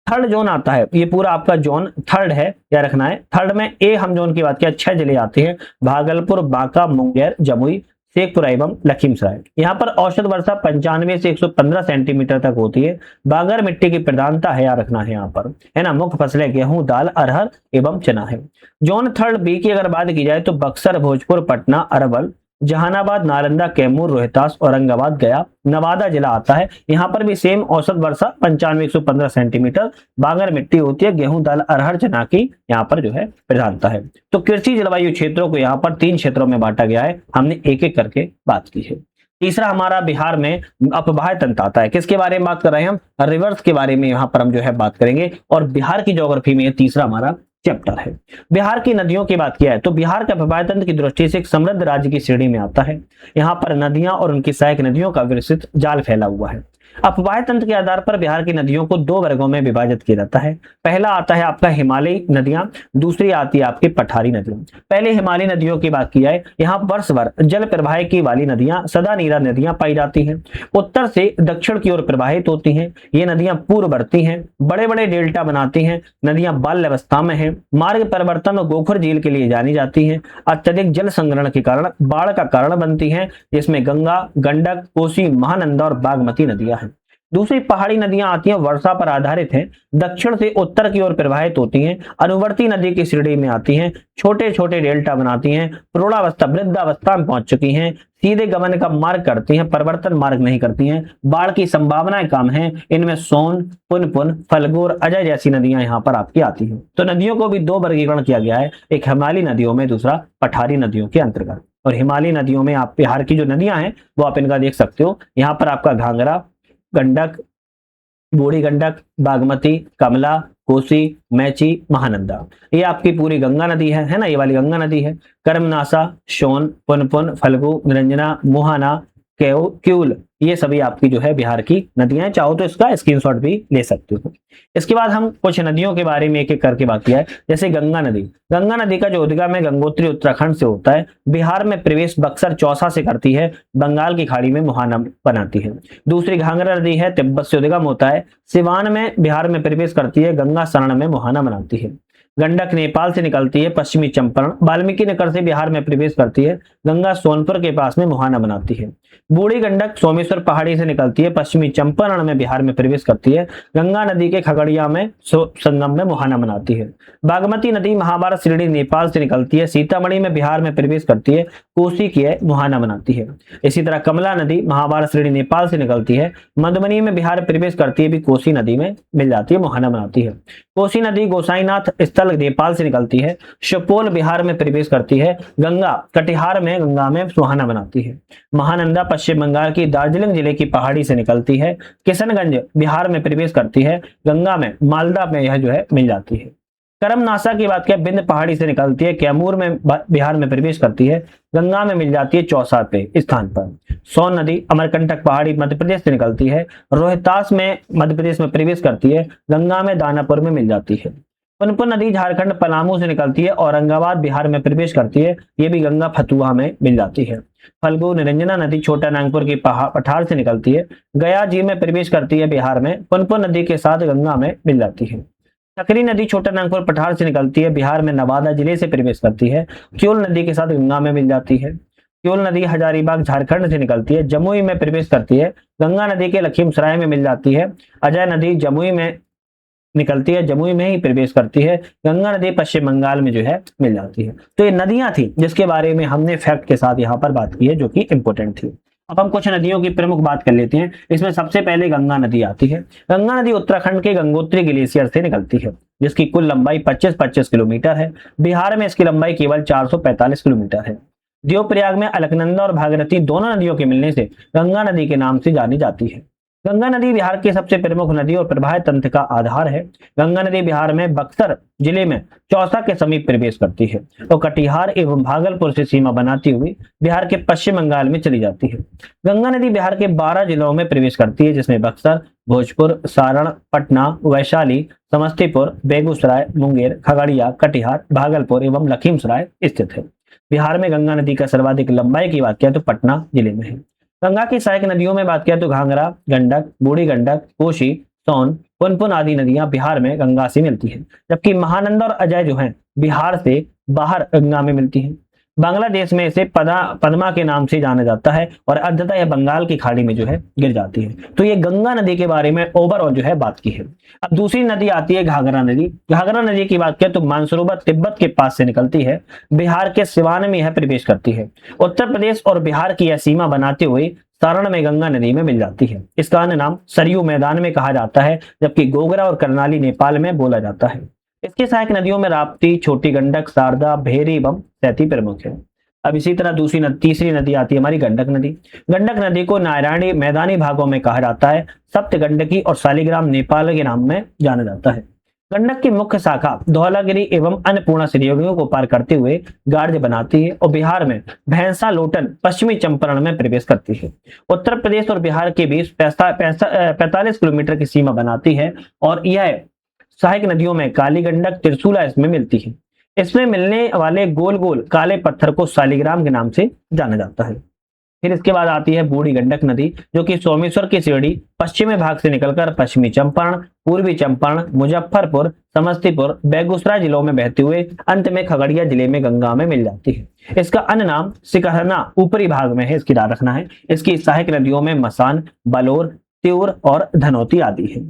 थर्ड जोन आता है, ये पूरा आपका जोन थर्ड है, या रखना है। थर्ड में ए हम जोन की बात किया 6 जिले आते हैं। भागलपुर, बांका, मुंगेर, जमुई, शेखपुरा एवं लखीमसराय। यहाँ पर औसत वर्षा 95 से 115 सेंटीमीटर तक होती है। बागर मिट्टी की प्रधानता है, या रखना है यहाँ पर, है ना। मुख्य फसलें गेहूं, दाल, अरहर एवं चना है। जोन थर्ड बी की अगर बात की जाए तो बक्सर, भोजपुर, पटना, अरवल, जहानाबाद, नालंदा, कैमूर, रोहतास, औरंगाबाद, गया, नवादा जिला आता है। यहाँ पर भी सेम औसत वर्षा 95 115 सेंटीमीटर। बागर मिट्टी होती है। गेहूं, दाल, अरहर, चना की यहाँ पर जो है प्रधानता है। तो कृषि जलवायु क्षेत्रों को यहाँ पर 3 क्षेत्रों में बांटा गया है। हमने एक एक करके बात की है। तीसरा हमारा बिहार में अपवाह्य तंत्र आता है। किसके बारे में बात कर रहे हैं हम? रिवर्स के बारे में यहाँ पर हम जो है बात करेंगे, और बिहार की ज्योग्राफी में तीसरा हमारा चैप्टर है। बिहार की नदियों की बात किया है तो बिहार का अपवाह्य तंत्र की दृष्टि से एक समृद्ध राज्य की श्रेणी में आता है। यहाँ पर नदियां और उनकी सहायक नदियों का विस्तृत जाल फैला हुआ है। अपवाह्य तंत्र के आधार पर बिहार की नदियों को दो वर्गों में विभाजित किया जाता है। पहला आता है आपका हिमालयी नदियां, दूसरी आती है आपकी पठारी नदियां। पहले हिमालयी नदियों की बात की जाए, यहाँ वर्ष भर जल प्रवाह की वाली नदियां सदा नीरा नदियां पाई जाती हैं। उत्तर से दक्षिण की ओर प्रवाहित होती हैं। ये नदियां पूर्व बढ़ती हैं, बड़े बड़े डेल्टा बनाती हैं। नदियां बाल्य अवस्था में हैं। मार्ग परिवर्तन और गोखर झील के लिए जानी जाती हैं। अत्यधिक जल संग्रहण के कारण बाढ़ का कारण बनती हैं, जिसमें गंगा, गंडक, कोसी, महानंदा और बागमती नदियां हैं। दूसरी पहाड़ी नदियां आती हैं, वर्षा पर आधारित हैं, दक्षिण से उत्तर की ओर प्रवाहित होती हैं, अनुवर्ती नदी की श्रेणी में आती हैं, छोटे छोटे डेल्टा बनाती हैं, प्रौढ़ावस्था वृद्धावस्था में पहुंच चुकी हैं, सीधे गमन का मार्ग करती हैं, परिवर्तन मार्ग नहीं करती हैं, बाढ़ की संभावनाएं कम हैं। इनमें सोन, पुनपुन, फल्गु और अजय जैसी नदियां यहाँ पर आपकी आती हैं। तो नदियों को भी दो वर्गीकरण किया गया है, एक हिमालयी नदियों में, दूसरा पठारी नदियों के अंतर्गत। और हिमालयी नदियों में आप बिहार की जो नदियां हैं वो आप इनका देख सकते हो। यहाँ पर आपका घाघरा, गंडक, बूढ़ी गंडक, बागमती, कमला, कोसी, मैची, महानंदा, ये आपकी पूरी गंगा नदी है ना, ये वाली गंगा नदी है। कर्मनासा, सोन, पुनपुन, फल्गु, निरंजना, मुहाना, क्यूल, ये सभी आपकी जो है बिहार की नदियां हैं। चाहो तो इसका स्क्रीनशॉट भी ले सकते हो। इसके बाद हम कुछ नदियों के बारे में एक एक करके बात किया है। जैसे गंगा नदी, गंगा नदी का जो उद्गम है गंगोत्री उत्तराखंड से होता है, बिहार में प्रवेश बक्सर चौसा से करती है, बंगाल की खाड़ी में मुहाना बनाती है। दूसरी घाघरा नदी है, तिब्बत से उद्गम होता है, सिवान में बिहार में प्रवेश करती है, गंगा शरण में मुहाना बनाती है। गंडक नेपाल से निकलती है, पश्चिमी चंपारण वाल्मीकि नगर से बिहार में प्रवेश करती है, गंगा सोनपुर के पास में मुहाना बनाती है। बूढ़ी गंडक सोमेश्वर पहाड़ी से निकलती है, पश्चिमी चंपारण में बिहार में प्रवेश करती है, गंगा नदी के खगड़िया में संगम में मुहाना बनाती है। बागमती नदी महाभारत श्रेणी नेपाल से निकलती है, सीतामढ़ी में बिहार में प्रवेश करती है, कोसी की मुहाना बनाती है। इसी तरह कमला नदी महाभारत श्रेणी नेपाल से निकलती है, मधुबनी में बिहार में प्रवेश करती है, भी कोसी नदी में मिल जाती है, मुहाना बनाती है। कोसी नदी गोसाईनाथ स्थल नेपाल से निकलती है, सुपौल बिहार में प्रवेश करती है, गंगा कटिहार में गंगा में सुहाना बनाती है। महानंदा पश्चिम बंगाल की दार्जिलिंग जिले की पहाड़ी से निकलती है, किशनगंज बिहार में प्रवेश करती है, गंगा में मालदा में यह जो है मिल जाती है। करमनासा की बात करें, बिंद पहाड़ी से निकलती है, कैमूर में बिहार में प्रवेश करती है, गंगा में मिल जाती है चौसा पे स्थान पर। सोन नदी अमरकंटक पहाड़ी मध्य प्रदेश से निकलती है, रोहतास में मध्य प्रदेश में प्रवेश करती है, गंगा में दानापुर में मिल जाती है। पुनपुन नदी झारखंड पलामू से निकलती है, औरंगाबाद बिहार में प्रवेश करती है, ये भी गंगा फतुहा में मिल जाती है। फल्गु निरंजना नदी छोटा नागपुर की पठार से निकलती है, गया जी में प्रवेश करती है बिहार में, पुनपुन नदी के साथ गंगा में मिल जाती है। सकरी नदी छोटा नागपुर पठार से निकलती है, बिहार में नवादा जिले से प्रवेश करती है, क्यूल नदी के साथ गंगा में मिल जाती है। क्यूल नदी हजारीबाग झारखंड से निकलती है, जमुई में प्रवेश करती है, गंगा नदी के लखीमसराय में मिल जाती है। अजय नदी जमुई में निकलती है, जमुई में ही प्रवेश करती है, गंगा नदी पश्चिम बंगाल में जो है मिल जाती है। तो ये नदियां थी जिसके बारे में हमने फैक्ट के साथ यहाँ पर बात की है, जो कि इंपोर्टेंट थी। अब हम कुछ नदियों की प्रमुख बात कर लेते हैं। इसमें सबसे पहले गंगा नदी आती है। गंगा नदी उत्तराखंड के गंगोत्री ग्लेशियर से निकलती है, जिसकी कुल लंबाई 25-25 किलोमीटर है। बिहार में इसकी लंबाई केवल 445 किलोमीटर है। देवप्रयाग में अलकनंदा और भागीरथी दोनों नदियों के मिलने से गंगा नदी के नाम से जानी जाती है। गंगा नदी बिहार की सबसे प्रमुख नदी और प्रवाह तंत्र का आधार है। गंगा नदी बिहार में बक्सर जिले में चौसा के समीप प्रवेश करती है और कटिहार एवं भागलपुर से सीमा बनाती हुई बिहार के पश्चिम बंगाल में चली जाती है। गंगा नदी बिहार के 12 जिलों में प्रवेश करती है, जिसमें बक्सर, भोजपुर, सारण, पटना, वैशाली, समस्तीपुर, बेगूसराय, मुंगेर, खगड़िया, कटिहार, भागलपुर एवं लखीमसराय स्थित है। बिहार में गंगा नदी का सर्वाधिक लंबाई की बात किया तो पटना जिले में है। गंगा की सहायक नदियों में बात किया तो घाघरा, गंडक, बूढ़ी गंडक, कोसी, सोन, पुनपुन आदि नदियां बिहार में गंगा से मिलती हैं, जबकि महानंदा और अजय जो हैं बिहार से बाहर गंगा में मिलती हैं। बांग्लादेश में इसे पद्मा के नाम से जाना जाता है और अंततः यह बंगाल की खाड़ी में जो है गिर जाती है। तो ये गंगा नदी के बारे में ओवरऑल जो है बात की है। अब दूसरी नदी आती है घाघरा नदी। घाघरा नदी की बात करें तो मानसरोवर तिब्बत के पास से निकलती है, बिहार के सिवान में यह प्रवेश करती है, उत्तर प्रदेश और बिहार की यह सीमा बनाते हुए सारण में गंगा नदी में मिल जाती है। इसका अन्य नाम सरयू मैदान में कहा जाता है, जबकि गोगरा और करनाली नेपाल में बोला जाता है। इसकी सहायक नदियों में राप्ती, छोटी गंडक, शारदा, भेरी एवं सैती प्रमुख है। अब इसी तरह तीसरी नदी आती है हमारी गंडक नदी। गंडक नदी को नारायणी मैदानी भागों में कहा जाता है। सप्त गंडकी और शालिग्राम नेपाल के नाम में जाना जाता है। गंडक की मुख्य शाखा धौलागिरी एवं अन्नपूर्णा श्रेणियों को पार करते हुए गार्ज बनाती है और बिहार में भैंसा लोटन पश्चिमी चंपारण में प्रवेश करती है। उत्तर प्रदेश और बिहार के बीच 45 किलोमीटर की सीमा बनाती है और यह सहायक नदियों में काली गंडक त्रिशूला इसमें मिलती है। इसमें मिलने वाले गोल गोल काले पत्थर को शालिग्राम के नाम से जाना जाता है। फिर इसके बाद आती है बूढ़ी गंडक नदी, जो कि सोमेश्वर की श्रेणी पश्चिमी भाग से निकलकर पश्चिमी चंपारण, पूर्वी चंपारण, मुजफ्फरपुर, समस्तीपुर, बेगूसराय जिलों में बहते हुए अंत में खगड़िया जिले में गंगा में मिल जाती है। इसका अन्य नाम सिकहरना ऊपरी भाग में है, इसकी याद रखना है। इसकी सहायक नदियों में मसान, बलौर, त्यूर और धनौती आदि है।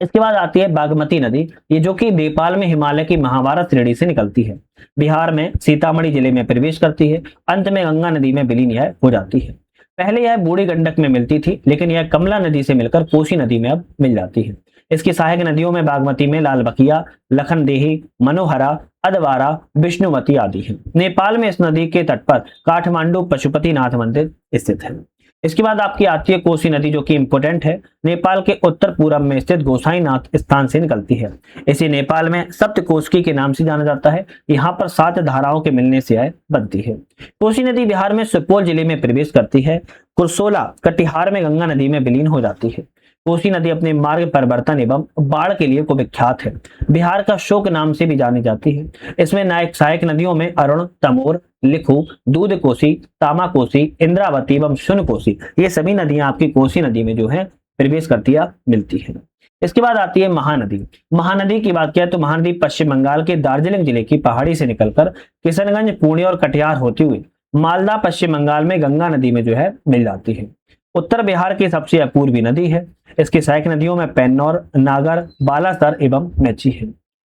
इसके बाद आती है बागमती नदी, ये जो कि नेपाल में हिमालय की महाभारत श्रेणी से निकलती है, बिहार में सीतामढ़ी जिले में प्रवेश करती है, अंत में गंगा नदी में विलीन यह हो जाती है। पहले यह बूढ़ी गंडक में मिलती थी, लेकिन यह कमला नदी से मिलकर कोसी नदी में अब मिल जाती है। इसकी सहायक नदियों में बागमती में लालबकिया, लखनदेही, मनोहरा, अधवारा, विष्णुमती आदि है। नेपाल में इस नदी के तट पर काठमांडू पशुपतिनाथ मंदिर स्थित है। इसके बाद आपकी आती है कोसी नदी, जो कि इंपोर्टेंट है। नेपाल के उत्तर पूर्व में स्थित गोसाईनाथ स्थान से निकलती है। इसे नेपाल में सप्तकोशी के नाम से जाना जाता है। यहाँ पर 7 धाराओं के मिलने से यह बनती है। कोसी नदी बिहार में सुपौल जिले में प्रवेश करती है। कुरसोला कटिहार में गंगा नदी में विलीन हो जाती है। कोसी नदी अपने मार्ग परिवर्तन एवं बाढ़ के लिए को विख्यात है। बिहार का शोक नाम से भी जानी जाती है। इसमें नायक सहायक नदियों में अरुण, तमोर, लिखू, दूध कोसी, तामा कोसी, इंद्रावती एवं सुन कोसी, ये सभी नदियां आपकी कोसी नदी में जो है प्रवेश करती मिलती है। इसके बाद आती है महानदी। महानदी की बात किया तो महानदी पश्चिम बंगाल के दार्जिलिंग जिले की पहाड़ी से निकलकर किशनगंज, पुणे और कटिहार होती हुई मालदा पश्चिम बंगाल में गंगा नदी में जो है मिल जाती है। उत्तर बिहार की सबसे अपूर्वी नदी है। इसकी सहायक नदियों में पेन्नौर, नागर, बालासर एवं मेची है।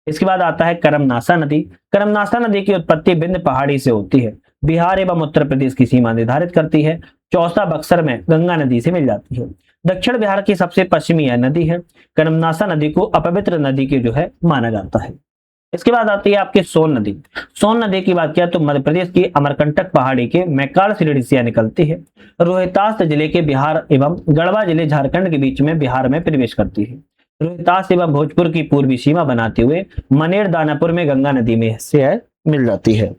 इसके बाद आता है करमनासा नदी। करमनासा नदी की उत्पत्ति विंध्य पहाड़ी से होती है, बिहार एवं उत्तर प्रदेश की सीमा निर्धारित करती है। चौसा बक्सर में गंगा नदी से मिल जाती है। दक्षिण बिहार की सबसे पश्चिमी यह नदी है। करमनासा नदी को अपवित्र नदी के जो है माना जाता है। इसके बाद आती है आपकी सोन नदी। सोन नदी की बात किया तो मध्य प्रदेश की अमरकंटक पहाड़ी के मैकाल श्रेणी से निकलती है। रोहतास जिले के बिहार एवं गढ़वा जिले झारखंड के बीच में बिहार में प्रवेश करती है। रोहतास एवं भोजपुर की पूर्वी सीमा बनाते हुए मनेर दानापुर में गंगा नदी में से मिल जाती है।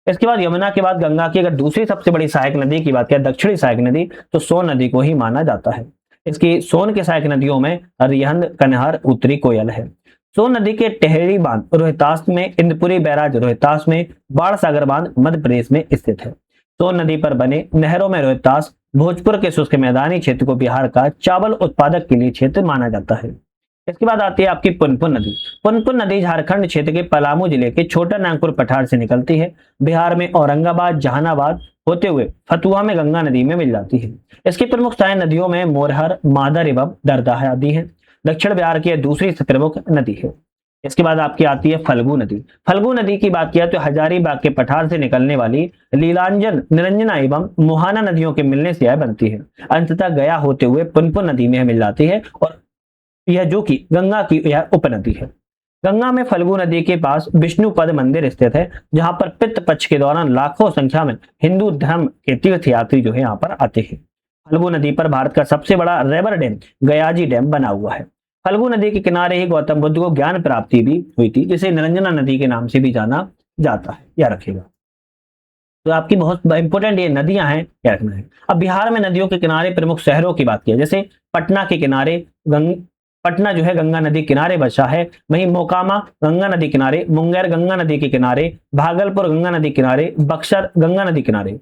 इसके बाद यमुना के बाद गंगा की अगर दूसरी सबसे बड़ी सहायक नदी की बात करें, दक्षिणी सहायक नदी, तो सोन नदी को ही माना जाता है। इसकी सोन के सहायक नदियों में अरिहंत, कन्हार, उत्तरी कोयल है। सोन नदी के टेहरी बांध रोहतास में, इंदपुरी बैराज रोहतास में, बाढ़ सागर बांध मध्य प्रदेश में स्थित है। सोन नदी पर बने नहरों में रोहतास, भोजपुर के शुष्क मैदानी क्षेत्र को बिहार का चावल उत्पादक के लिए क्षेत्र माना जाता है। इसके बाद आती है आपकी पुनपुन नदी। पुनपुन नदी झारखंड क्षेत्र के पलामू जिले के छोटा नागपुर पठार से निकलती है। बिहार में औरंगाबाद, जहानाबाद होते हुए फतुहा में गंगा नदी में मिल जाती है। इसकी प्रमुख सहायक नदियों में मोरहर, मादर एवं दरदाह आदि है। दक्षिण बिहार की दूसरी प्रमुख नदी है। इसके बाद आपकी आती है फल्गु नदी। फल्गु नदी की बात किया तो हजारीबाग के पठार से निकलने वाली लीलांजन, निरंजना एवं मुहाना नदियों के मिलने से यह बनती है। अंततः गया होते हुए पुनपुन नदी में मिल जाती है और यह जो कि गंगा की यह उपनदी है। गंगा में फल्गु नदी के पास विष्णुपद मंदिर स्थित है, जहां पर पित्त पक्ष के दौरान लाखों संख्या में हिंदू धर्म के तीर्थयात्री जो है यहाँ पर आते हैं। फल्गु नदी पर भारत का सबसे बड़ा रेवर डैम गयाजी डैम बना हुआ है। फल्गु नदी के किनारे ही गौतम बुद्ध को ज्ञान प्राप्ति भी हुई थी, जिसे निरंजना नदी के नाम से भी जाना जाता है, याद रखिएगा। तो आपकी बहुत इंपोर्टेंट ये नदियां हैं, क्या रखना है। अब बिहार में नदियों के किनारे प्रमुख शहरों की बात की, जैसे पटना के किनारे पटना जो है गंगा नदी किनारे बसा है। वहीं मोकामा गंगा नदी किनारे, मुंगेर गंगा नदी के किनारे, भागलपुर गंगा नदी किनारे, बक्सर गंगा नदी किनारे,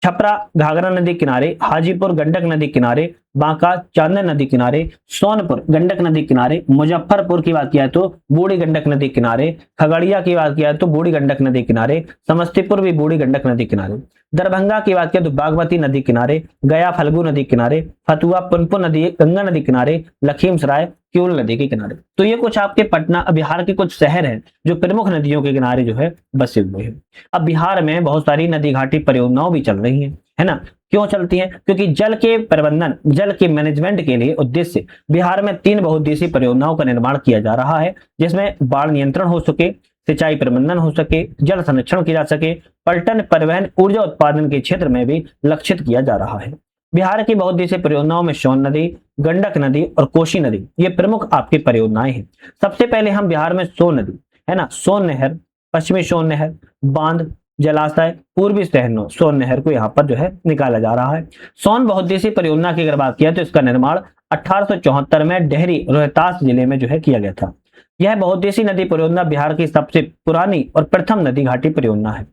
छपरा घाघरा नदी किनारे, हाजीपुर गंडक नदी किनारे, बांका चांदन नदी किनारे, सोनपुर गंडक नदी किनारे, मुजफ्फरपुर की बात किया तो बूढ़ी गंडक नदी किनारे, खगड़िया की बात किया तो बूढ़ी गंडक नदी किनारे, समस्तीपुर भी बूढ़ी गंडक नदी किनारे, दरभंगा की बात किया तो बागमती नदी किनारे, गया फल्गु नदी किनारे, फतुहा पुनपुन नदी गंगा नदी किनारे, लखीमसराय क्यूल नदी के किनारे। तो ये कुछ आपके पटना बिहार के कुछ शहर हैं जो प्रमुख नदियों के किनारे जो है बसे हुए हैं। अब बिहार में बहुत सारी नदी घाटी परियोजनाओं भी चल रही है ना। क्यों चलती हैं? क्योंकि जल के प्रबंधन, जल के मैनेजमेंट के लिए उद्देश्य बिहार में 3 बहुउद्देशीय परियोजनाओं का निर्माण किया जा रहा है, जिसमें बाढ़ नियंत्रण हो सके, सिंचाई प्रबंधन हो सके, जल संरक्षण किया जा सके, पर्यटन, परिवहन, ऊर्जा उत्पादन के क्षेत्र में भी लक्षित किया जा रहा है। बिहार की बहुउद्देशीय परियोजनाओं में सोन नदी, गंडक नदी और कोसी नदी ये प्रमुख आपकी परियोजनाएं हैं। सबसे पहले हम बिहार में सोन नदी है ना, सोन नहर, पश्चिमी सोन नहर, बांध, जलाशय, पूर्वी सोन नहर को यहाँ पर जो है निकाला जा रहा है। सोन बहुउद्देशीय परियोजना की अगर बात किया तो इसका निर्माण 1874 में डेहरी रोहतास जिले में जो है किया गया था। यह बहुउद्देशीय नदी परियोजना बिहार की सबसे पुरानी और प्रथम नदी घाटी परियोजना है।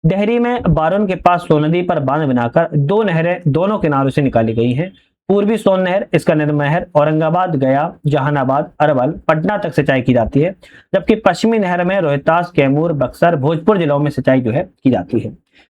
डेहरी में बारुन के पास सोन नदी पर बांध बनाकर दो नहरें दोनों किनारों से निकाली गई हैं। पूर्वी सोन नहर, इसका नहर औरंगाबाद, गया, जहानाबाद, अरवल, पटना तक सिंचाई की जाती है, जबकि पश्चिमी नहर में रोहतास, कैमूर, बक्सर, भोजपुर जिलों में सिंचाई जो है की जाती है।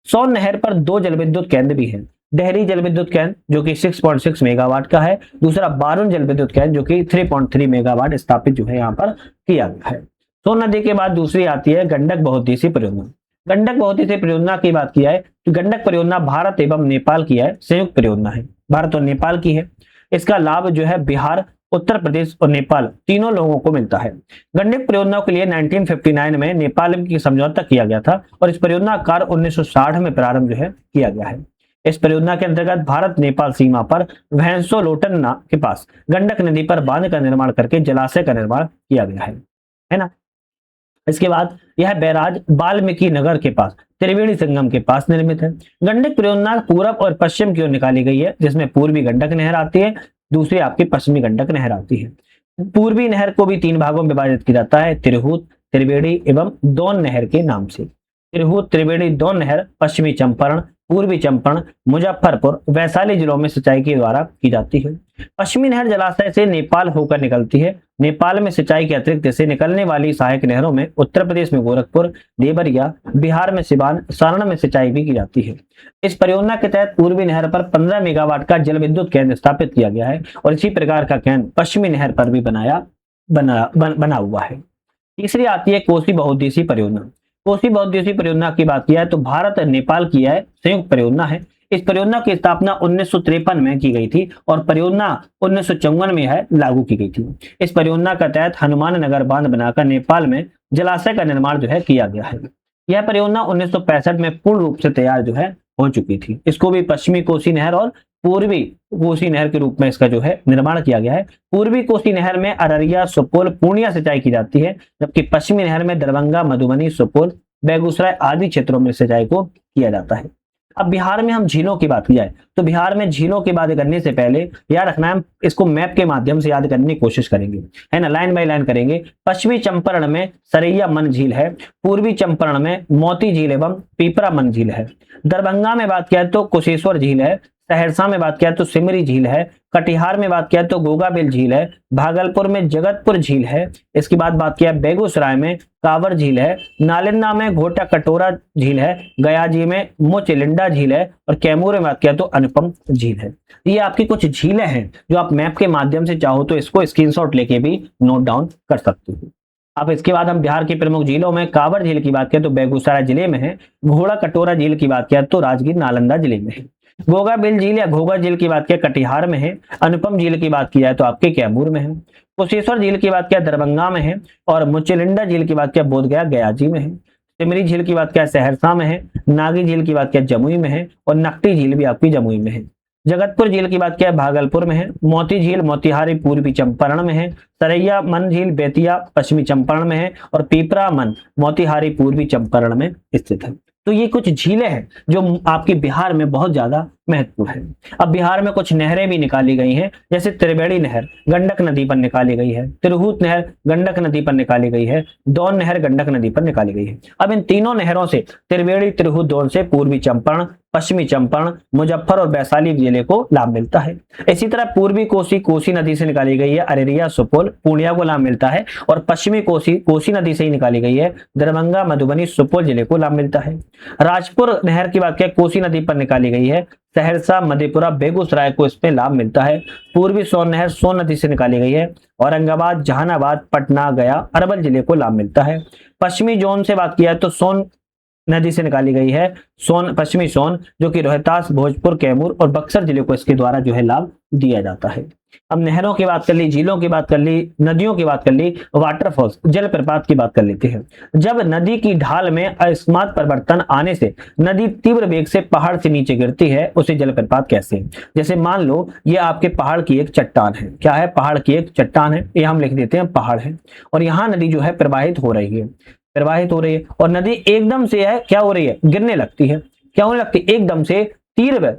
सोन नहर पर दो जल विद्युत केंद्र भी हैं। डेहरी जल विद्युत केंद्र जो कि 6.6 मेगावाट का है, दूसरा बारुन जल विद्युत केंद्र जो कि 3.3 मेगावाट स्थापित जो है यहाँ पर किया गया है। सोन नदी के बाद दूसरी आती है गंडक बहुउद्देशीय परियोजना। गंडक बहुउद्देशीय परियोजना की बात किया है तो गंडक परियोजना भारत एवं नेपाल की है, संयुक्त परियोजना है, भारत और नेपाल की है। इसका लाभ जो है बिहार, उत्तर प्रदेश और नेपाल तीनों लोगों को मिलता है। गंडक परियोजना के लिए 1959 में नेपाल की समझौता किया गया था और इस परियोजना का कार्य 1960 में प्रारंभ जो है किया गया है। इस परियोजना के अंतर्गत भारत नेपाल सीमा पर भैंसोलोटन के पास गंडक नदी पर बांध का निर्माण करके जलाशय का निर्माण किया गया है ना। इसके बाद यह बैराज वाल्मीकि नगर के पास त्रिवेणी संगम के पास निर्मित है। गंडक परियोजना पूरब और पश्चिम की ओर निकाली गई है, जिसमें पूर्वी गंडक नहर आती है, दूसरी आपकी पश्चिमी गंडक नहर आती है। पूर्वी नहर को भी तीन भागों में विभाजित किया जाता है, तिरहुत, त्रिवेणी एवं दोन नहर के नाम से। तिरहुत, त्रिवेणी, दोन नहर पश्चिमी चंपारण, पूर्वी चंपारण, मुजफ्फरपुर, वैशाली जिलों में सिंचाई के द्वारा की जाती है। पश्चिमी नहर जलाशय से नेपाल होकर निकलती है। नेपाल में सिंचाई के अतिरिक्त से निकलने वाली सहायक नहरों में उत्तर प्रदेश में गोरखपुर, देवरिया, बिहार में सिवान, सारण में सिंचाई भी की जाती है। इस परियोजना के तहत पूर्वी नहर पर 15 मेगावाट का जल विद्युत केंद्र स्थापित किया गया है और इसी प्रकार का केंद्र पश्चिमी नहर पर भी बना हुआ है। तीसरी आती है कोसी बहुउद्देशीय परियोजना। कोसी बहुउद्देशीय परियोजना की बात किया है तो भारत और नेपाल की है, संयुक्त परियोजना है। इस परियोजना की स्थापना 1953 में की गई थी और परियोजना 1954 में है लागू की गई थी। इस परियोजना का तहत हनुमान नगर बांध बनाकर नेपाल में जलाशय का निर्माण जो है किया गया है। यह परियोजना 1965 में पूर्ण रूप से तैयार जो है हो चुकी थी। इसको भी पश्चिमी कोसी नहर और पूर्वी कोसी नहर के रूप में इसका जो है निर्माण किया गया है। पूर्वी कोसी नहर में अररिया, सुपौल, पूर्णिया सिंचाई की जाती है, जबकि पश्चिमी नहर में दरभंगा, मधुबनी, सुपौल, बेगूसराय आदि क्षेत्रों में सिंचाई को किया जाता है। अब बिहार में हम झीलों की बात की जाए तो बिहार में झीलों की बात करने से पहले याद रखना है, इसको मैप के माध्यम से याद करने की कोशिश करेंगे, है ना, लाइन बाय लाइन करेंगे। पश्चिमी चंपारण में सरैया मन झील है, पूर्वी चंपारण में मोती झील एवं पीपरा मन झील है, दरभंगा में बात किया तो कुशेश्वर झील है, सहरसा में बात किया तो सिमरी झील है, कटिहार में बात किया तो गोगाबिल झील है, भागलपुर में जगतपुर झील है, इसके बाद बात किया बेगूसराय में कांवर झील है, नालंदा में घोटा कटोरा झील है, गया जी में मोचलिंडा झील है और कैमूर में बात किया तो अनुपम झील है। ये आपकी कुछ झीलें हैं जो आप मैप के माध्यम से चाहो तो इसको स्क्रीनशॉट लेके भी नोट डाउन कर सकते हो। अब इसके बाद हम बिहार की प्रमुख झीलों में कांवर झील की बात किया तो बेगूसराय जिले में है, घोड़ा कटोरा झील की बात किया तो राजगीर नालंदा जिले में है, गोगाबिल झील या घोगा झील की बात किया कटिहार में है, अनुपम झील की बात किया तो आपके कैमूर में है, कुशेश्वर झील की बात किया दरभंगा में है और मुचलिंडा झील की बात किया बोधगया गया जी में है, सिमरी झील की बात किया सहरसा में है, नागी झील की बात किया जमुई में है और नकटी झील भी आपकी जमुई में है, जगतपुर झील की बात किया भागलपुर में है, मोती झील मोतिहारी पूर्वी चंपारण में है, सरैया मन झील बेतिया पश्चिमी चंपारण में है और पीपरा मन मोतिहारी पूर्वी चंपारण में स्थित है। तो ये कुछ झीलें हैं जो आपके बिहार में बहुत ज्यादा महत्वपूर्ण है। अब बिहार में कुछ नहरें भी निकाली गई हैं, जैसे त्रिवेणी नहर गंडक नदी पर निकाली गई है, तिरहुत नहर गंडक नदी पर निकाली गई है, दोन नहर गंडक नदी पर निकाली गई है। अब इन तीनों नहरों से त्रिवेणी, तिरहुत, दोन से पूर्वी चंपारण, पश्चिमी चंपारण, मुजफ्फर और वैशाली जिले को लाभ मिलता है। इसी तरह पूर्वी कोसी कोसी नदी से निकाली गई है, अररिया, सुपौल, पूर्णिया को लाभ मिलता है और पश्चिमी कोसी कोसी नदी से ही निकाली गई है, दरभंगा, मधुबनी, सुपौल जिले को लाभ मिलता है। राजपुर नहर की बात किया कोसी नदी पर निकाली गई है, सहरसा, मधेपुरा, बेगूसराय को इसमें लाभ मिलता है। पूर्वी सोन नहर सोन नदी से निकाली गई है, औरंगाबाद, जहानाबाद, पटना, गया, अरवल जिले को लाभ मिलता है। पश्चिमी जोन से बात किया तो सोन नदी से निकाली गई है सोन, पश्चिमी सोन, जो कि रोहतास, भोजपुर, कैमूर और बक्सर जिले को इसके द्वारा जो है लाभ दिया जाता है। अब नहरों की बात कर ली, झीलों की बात कर ली, नदियों की बात कर ली, वाटरफॉल्स जलप्रपात की बात कर लेते हैं। जब नदी की ढाल में अकस्मात परिवर्तन आने से नदी तीव्र वेग से पहाड़ से नीचे गिरती है, उसे जलप्रपात कहते हैं। जैसे मान लो ये आपके पहाड़ की एक चट्टान है, क्या है, पहाड़ की एक चट्टान है, ये हम लिख देते हैं पहाड़ है, और यहाँ नदी जो है प्रवाहित हो रही है, प्रवाहित हो रही है, और नदी एकदम से है क्या हो रही है, गिरने लगती है। क्या होने लगती है, एकदम से तीव्र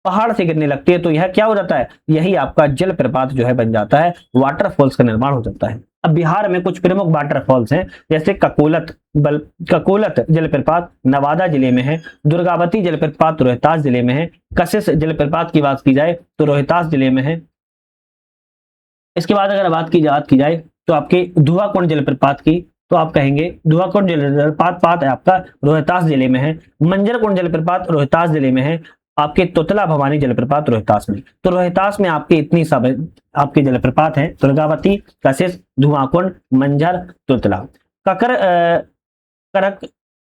पहाड़ से गिरने लगती है, तो यह क्या हो जाता है, यही आपका जलप्रपात जो है बन जाता है, वाटरफॉल्स का निर्माण हो जाता है। अब बिहार में कुछ प्रमुख वाटरफॉल्स हैं, जैसे ककोलत जलप्रपात नवादा जिले में है, दुर्गावती जलप्रपात रोहतास जिले में है, कशिश जलप्रपात की बात की जाए तो रोहतास जिले में है। इसके बाद अगर बात की जाए तो आपके धुआंकुंड जलप्रपात की, तो आप कहेंगे धुआंकुंड जलप्रपात है आपका रोहतास जिले में है, मंजरकुंड जलप्रपात रोहतास जिले में है, आपके तोतला भवानी जलप्रपात रोहतास में। तो रोहतास में आपके इतनी सब आपके जलप्रपात हैं, दुर्गावती, कशिश, धुआंकुंड, मंझर, तोतला। ककर करक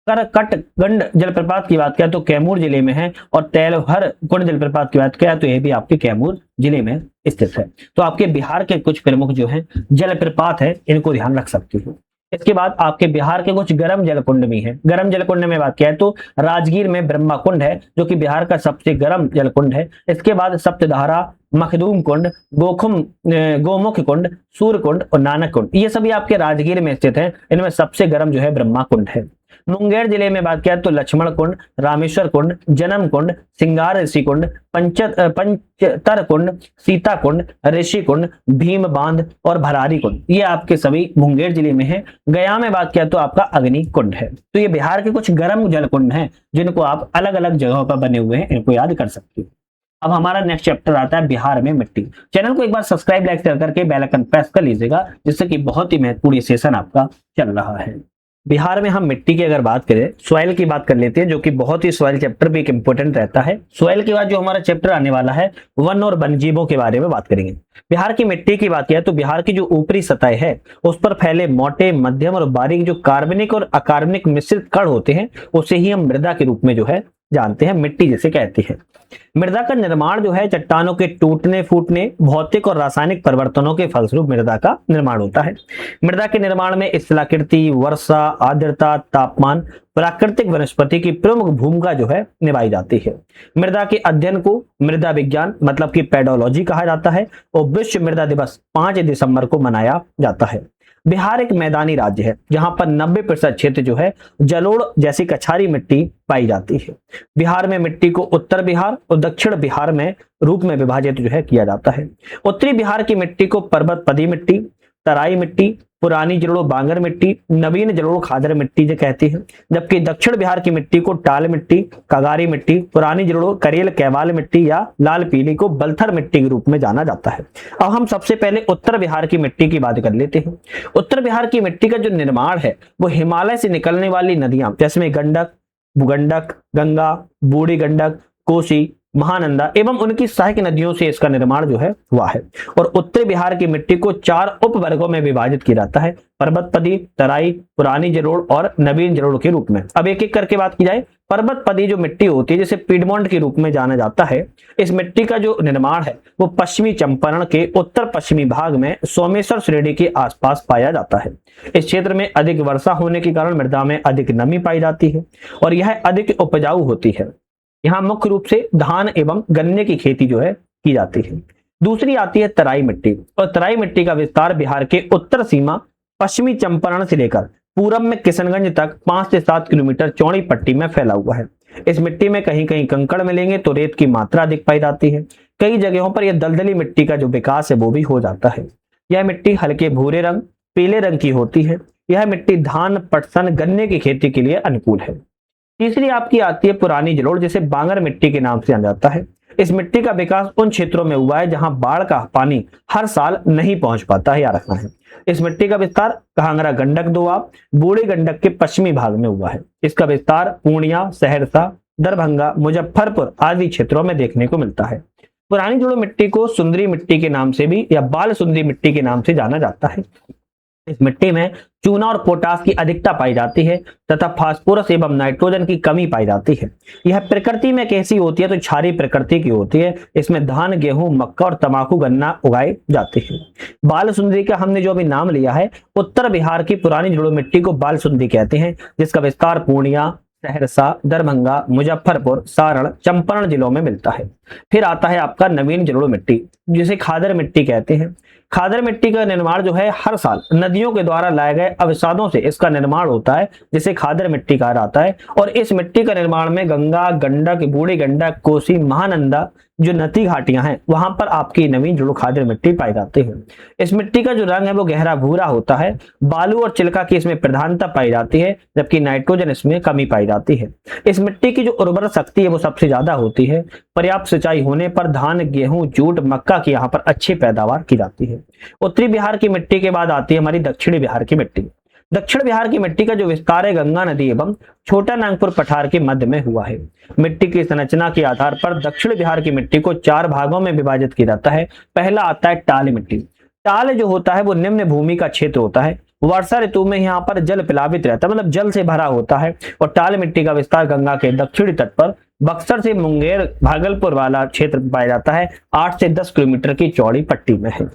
करकटगंड जलप्रपात की बात करें तो कैमूर जिले में है, और तेलहर कुंड जलप्रपात की बात करें तो यह भी आपके कैमूर जिले में स्थित है। तो आपके बिहार के कुछ प्रमुख जो है जलप्रपात है, इनको ध्यान रख सकते हो। इसके बाद आपके बिहार के कुछ गर्म जलकुंड भी हैं। गर्म जलकुंड में बात किया तो राजगीर में ब्रह्मा कुंड है, जो कि बिहार का सबसे गर्म जलकुंड है। इसके बाद सप्तधारा, मखदूम कुंड, गोमुख कुंड, सूर्य कुंड और नानक कुंड, ये सभी आपके राजगीर में स्थित हैं। इनमें सबसे गर्म जो है ब्रह्मा कुंड है। मुंगेर जिले में बात किया तो लक्ष्मण कुंड, रामेश्वर कुंड, जन्म कुंड, सिंगार ऋषि कुंड, पंचतर कुंड, सीता कुंड, ऋषि कुंड, भीम बांध और भरारी कुंड, ये आपके सभी मुंगेर जिले में है। गया में बात किया तो आपका अग्नि कुंड है। तो ये बिहार के कुछ गर्म जल कुंड हैं, जिनको आप अलग अलग जगहों पर बने हुए हैं, इनको याद कर सकते हो। अब हमारा नेक्स्ट चैप्टर आता है बिहार में मिट्टी। चैनल को एक बार सब्सक्राइब, लाइक, शेयर करके बेल आइकन प्रेस कर लीजिएगा, जिससे कि बहुत ही महत्वपूर्ण सेशन आपका चल रहा है। बिहार में हम मिट्टी की अगर बात करें, सॉइल की बात कर लेते हैं, जो कि बहुत ही सॉइल चैप्टर भी एक इंपॉर्टेंट रहता है। सॉइल के बाद जो हमारा चैप्टर आने वाला है, वन और वन्यजीवों के बारे में बात करेंगे। बिहार की मिट्टी की बात किया तो बिहार की जो ऊपरी सतह है, उस पर फैले मोटे, मध्यम और बारीक जो कार्बनिक और अकार्बनिक मिश्रित कण होते हैं, उसे ही हम मृदा के रूप में जो है जानते हैं, मिट्टी जिसे कहते हैं। मृदा का निर्माण जो है चट्टानों के टूटने फूटने, भौतिक और रासायनिक परिवर्तनों के फलस्वरूप मृदा का निर्माण होता है। मृदा के निर्माण में स्थलाकृति, वर्षा, आर्द्रता, तापमान, प्राकृतिक वनस्पति की प्रमुख भूमिका जो है निभाई जाती है। मृदा के अध्ययन को मृदा विज्ञान मतलब कि पेडोलॉजी कहा जाता है, और विश्व मृदा दिवस 5 दिसंबर को मनाया जाता है। बिहार एक मैदानी राज्य है, जहां पर 90% क्षेत्र जो है जलोढ़ जैसी कछारी मिट्टी पाई जाती है। बिहार में मिट्टी को उत्तर बिहार और दक्षिण बिहार में रूप में विभाजित जो है किया जाता है। उत्तरी बिहार की मिट्टी को पर्वत पदी मिट्टी, तराई मिट्टी, पुरानी जलोढ़ बांगर मिट्टी, नवीन जलोढ़ खादर मिट्टी जो कहती है, जबकि दक्षिण बिहार की मिट्टी को टाल मिट्टी, कगारी मिट्टी, पुरानी जलोढ़ करेल कैवाल मिट्टी या लाल पीली को बलथर मिट्टी के रूप में जाना जाता है। अब हम सबसे पहले उत्तर बिहार की मिट्टी की बात कर लेते हैं। उत्तर बिहार की मिट्टी का जो निर्माण है, वो हिमालय से निकलने वाली नदियां, जैसे गंडक, भूगंडक, गंगा, बूढ़ी गंडक, कोसी, महानंदा एवं उनकी सहायक नदियों से इसका निर्माण जो है हुआ है। और उत्तरी बिहार की मिट्टी को 4 उपवर्गों में विभाजित किया जाता है, पर्वतपदी, तराई, पुरानी जलोढ़ और नवीन जलोढ़ के रूप में। अब एक एक करके बात की जाए। पर्वतपदी जो मिट्टी होती है, जिसे पिडमोंट के रूप में जाना जाता है, इस मिट्टी का जो निर्माण है वो पश्चिमी चंपारण के उत्तर पश्चिमी भाग में सोमेश्वर श्रेणी के आसपास पाया जाता है। इस क्षेत्र में अधिक वर्षा होने के कारण मृदा में अधिक नमी पाई जाती है और यह अधिक उपजाऊ होती है। यहाँ मुख्य रूप से धान एवं गन्ने की खेती जो है की जाती है। दूसरी आती है तराई मिट्टी, और तराई मिट्टी का विस्तार बिहार के उत्तर सीमा पश्चिमी चंपारण से लेकर पूरब में किशनगंज तक 5 से 7 किलोमीटर चौड़ी पट्टी में फैला हुआ है। इस मिट्टी में कहीं कहीं कंकड़ मिलेंगे तो रेत की मात्रा अधिक पाई जाती है। कई जगहों पर यह दलदली मिट्टी का जो विकास है वो भी हो जाता है। यह मिट्टी हल्के भूरे रंग, पीले रंग की होती है। यह मिट्टी धान, पटसन, गन्ने की खेती के लिए अनुकूल है। तीसरी आपकी आती है पुरानी जलोढ़, जिसे बांगर मिट्टी के नाम से जाना जाता है। इस मिट्टी का विकास उन क्षेत्रों में हुआ है जहां बाढ़ का पानी हर साल नहीं पहुंच पाता है, याद रखना है। इस मिट्टी का विस्तार कांगड़ा गंडक दोआब, बूढ़ी गंडक के पश्चिमी भाग में हुआ है। इसका विस्तार पूर्णिया, सहरसा, दरभंगा, मुजफ्फरपुर आदि क्षेत्रों में देखने को मिलता है। पुरानी जलोढ़ मिट्टी को सुंदरी मिट्टी के नाम से भी या बाल सुंदरी मिट्टी के नाम से जाना जाता है। इस मिट्टी में चूना और पोटास की अधिकता पाई जाती है तथा फास्फोरस एवं नाइट्रोजन की कमी पाई जाती है। यह प्रकृति में कैसी होती है, तो क्षारीय प्रकृति की होती है। इसमें धान, गेहूं, मक्का और तंबाकू, गन्ना उगाए जाते हैं। बाल सुंदरी का हमने जो अभी नाम लिया है, उत्तर बिहार की पुरानी जलोढ़ मिट्टी को बाल सुंदरी कहते हैं, जिसका विस्तार पूर्णिया, सहरसा, दरभंगा, मुजफ्फरपुर, सारण, चंपारण जिलों में मिलता है। फिर आता है आपका नवीन जलोढ़ मिट्टी, जिसे खादर मिट्टी कहते हैं। खादर मिट्टी का निर्माण जो है हर साल नदियों के द्वारा लाए गए अवसादों से इसका निर्माण होता है, जिसे खादर मिट्टी कहा जाता है। और इस मिट्टी का निर्माण में गंगा, गंडक, बूढ़ी गंडक, कोसी, महानंदा जो नदी घाटियां हैं वहां पर आपकी नवीन जलोढ़ खादर मिट्टी पाई जाती है। इस मिट्टी का जो रंग है वो गहरा भूरा होता है। बालू और चिल्का की इसमें प्रधानता पाई जाती है, जबकि नाइट्रोजन इसमें कमी पाई जाती है। इस मिट्टी की जो उर्वरक शक्ति है वो सबसे ज्यादा होती है। पर्याप्त सिंचाई होने पर धान, गेहूं, जूट, मक्का की यहाँ पर अच्छी पैदावार की जाती है। उत्तरी बिहार की मिट्टी के बाद आती है हमारी दक्षिणी बिहार की मिट्टी। दक्षिण बिहार की मिट्टी का जो विस्तार है गंगा नदी एवं छोटा नागपुर पठार के मध्य में हुआ है। मिट्टी की संरचना के आधार पर दक्षिण बिहार की मिट्टी को 4 भागों में विभाजित किया जाता है। पहला आता है टाल मिट्टी। टाल जो होता है वो निम्न भूमि का क्षेत्र होता है। वर्षा ऋतु में यहाँ पर जल प्लावित रहता है, मतलब जल से भरा होता है। और टाल मिट्टी का विस्तार गंगा के दक्षिणी तट पर बक्सर से मुंगेर, भागलपुर वाला क्षेत्र पाया जाता है। 8 से 10 किलोमीटर की चौड़ी पट्टी में है।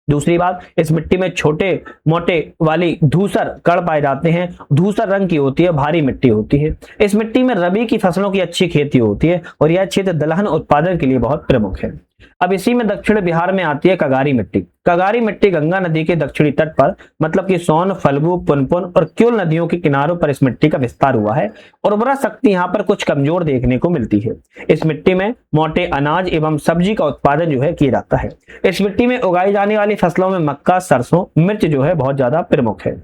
दूसरी बात, इस मिट्टी में छोटे मोटे वाली धूसर कण पाए जाते हैं। धूसर रंग की होती है, भारी मिट्टी होती है। इस मिट्टी में रबी की फसलों की अच्छी खेती होती है और यह क्षेत्र दलहन उत्पादन के लिए बहुत प्रमुख है। अब इसी में दक्षिण बिहार में आती है कगारी मिट्टी। कगारी मिट्टी गंगा नदी के दक्षिणी तट पर, मतलब कि सोन, फल्गु, पुनपुन और क्योल नदियों के किनारों पर इस मिट्टी का विस्तार हुआ है। उर्वरक शक्ति यहाँ पर कुछ कमजोर देखने को मिलती है। इस मिट्टी में मोटे अनाज एवं सब्जी का उत्पादन जो है किया जाता है। इस मिट्टी में उगाई जाने वाली फसलों में मक्का, सरसों, मिर्च जो है बहुत ज्यादा प्रमुख है।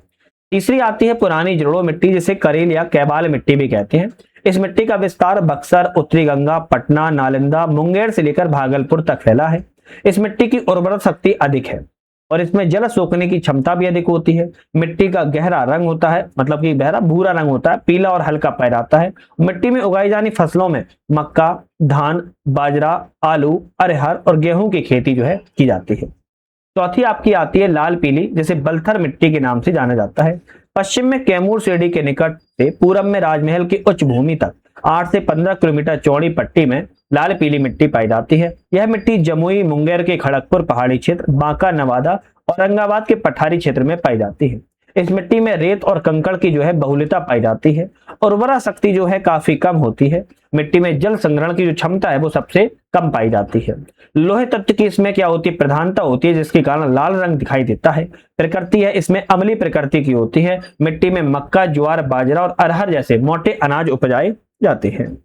तीसरी आती है पुरानी जलोढ़ मिट्टी, जिसे करेल या कैबाल मिट्टी भी कहते हैं। इस मिट्टी का विस्तार बक्सर, उत्तरी गंगा, पटना, नालंदा, मुंगेर से लेकर भागलपुर तक फैला है। इस मिट्टी की उर्वरक शक्ति अधिक है और इसमें जल सोखने की क्षमता भी अधिक होती है। मिट्टी का गहरा रंग होता है, मतलब कि गहरा भूरा रंग होता है, पीला और हल्का पाया जाता है। मिट्टी में उगाई जानी फसलों में मक्का, धान, बाजरा, आलू, अरहर और गेहूं की खेती जो है की जाती है। चौथी आपकी आती है लाल पीली, जिसे बलथर मिट्टी के नाम से जाना जाता है। पश्चिम में कैमूर शिरडी के निकट से पूरब में राजमहल की उच्च भूमि तक 8 से 15 किलोमीटर चौड़ी पट्टी में लाल पीली मिट्टी पाई जाती है। यह मिट्टी जमुई, मुंगेर के खड़गपुर पहाड़ी क्षेत्र, बांका, नवादा, औरंगाबाद के पठारी क्षेत्र में पाई जाती है। इस मिट्टी में रेत और कंकड़ की जो है बहुलता पाई जाती है। उर्वरा शक्ति जो है काफी कम होती है। मिट्टी में जल संग्रहण की जो क्षमता है वो सबसे कम पाई जाती है। लोहे तत्व की इसमें क्या होती है, प्रधानता होती है, जिसके कारण लाल रंग दिखाई देता है। प्रकृति है इसमें अम्लीय प्रकृति की होती है। मिट्टी में मक्का, ज्वार, बाजरा और अरहर जैसे मोटे अनाज उपजाए जाते हैं।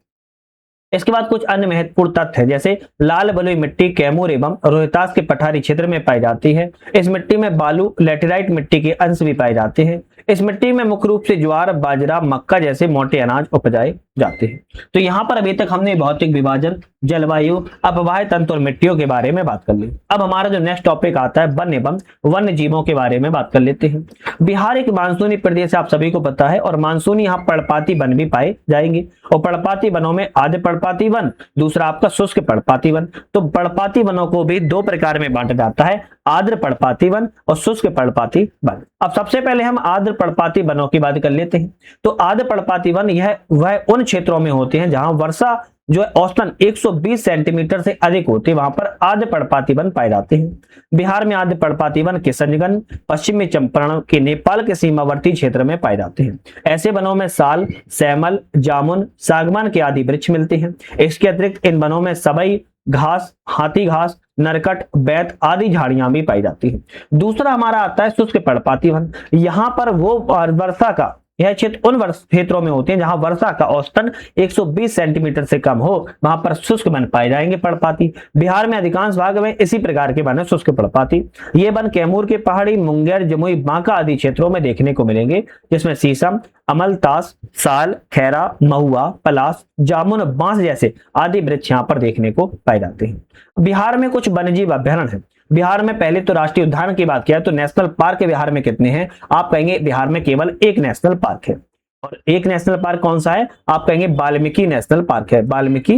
इसके बाद कुछ अन्य महत्वपूर्ण तथ्य है, जैसे लाल बलुई मिट्टी कैमूर एवं रोहतास के पठारी क्षेत्र में पाई जाती है। इस मिट्टी में बालू, लेटेराइट मिट्टी के अंश भी पाए जाते हैं। इस मिट्टी में मुख्य रूप से ज्वार, बाजरा, मक्का जैसे मोटे अनाज उपजाए जाते हैं। तो यहाँ पर अभी तक हमने भौतिक विभाजन, जलवायु, अपवाह तंत्र और मिट्टियों के बारे में बात कर ली। अब हमारा जो नेक्स्ट टॉपिक आता है वन एवं वन्य जीवों के बारे में बात कर लेते हैं। बिहार एक मानसूनी प्रदेश है, आप सभी को पता है, और मानसूनी यहाँ पर्णपाती वन भी पाए जाएंगे। और पर्णपाती वनों में आद्र पर्णपाती वन, दूसरा आपका शुष्क पर्णपाती वन। तो पर्णपाती वनों को भी 2 प्रकार में बांटा जाता है, आर्द्र पर्णपाती वन और शुष्क पर्णपाती वन। अब सबसे पहले हम आर्द्र पर्णपाती वनों की बात कर लेते हैं। तो आर्द्र पर्णपाती वन यह वह उन क्षेत्रों में होते हैं जहां वर्षा जो है औसतन 120 सेंटीमीटर से अधिक होती है, वहां पर आर्द्र पर्णपाती वन पाए जाते हैं। बिहार में आर्द्र पर्णपाती वन किशनगंज, पश्चिमी चंपारण के नेपाल के सीमावर्ती क्षेत्र में पाए जाते हैं। ऐसे वनों में साल, सैमल, जामुन, सागवान के आदि वृक्ष मिलते हैं। इसके अतिरिक्त इन वनों में सबई घास, हाथी घास, नरकट, बैत आदि झाड़ियां भी पाई जाती हैं। दूसरा हमारा आता है शुष्क पर्णपाती वन। यहाँ पर वो वर्षा का यह क्षेत्र उन क्षेत्रों में होते हैं जहां वर्षा का औसतन 120 सेंटीमीटर से कम हो, वहां पर शुष्क वन पाए जाएंगे पर्णपाती। बिहार में अधिकांश भाग में इसी प्रकार के वन है शुष्क पर्णपाती। ये वन कैमूर के पहाड़ी, मुंगेर, जमुई, बांका आदि क्षेत्रों में देखने को मिलेंगे, जिसमें शीशम, अमलतास, साल, खैरा, महुआ, पलास, जामुन, बांस जैसे आदि वृक्ष यहाँ पर देखने को पाए जाते हैं। बिहार में कुछ वन्यजीव अभ्यारण्य है। बिहार में पहले तो राष्ट्रीय उद्यान की बात किया तो नेशनल पार्क बिहार में कितने हैं, आप कहेंगे बिहार में केवल एक नेशनल पार्क है। और एक नेशनल पार्क कौन सा है, आप कहेंगे वाल्मीकि नेशनल पार्क है। वाल्मीकि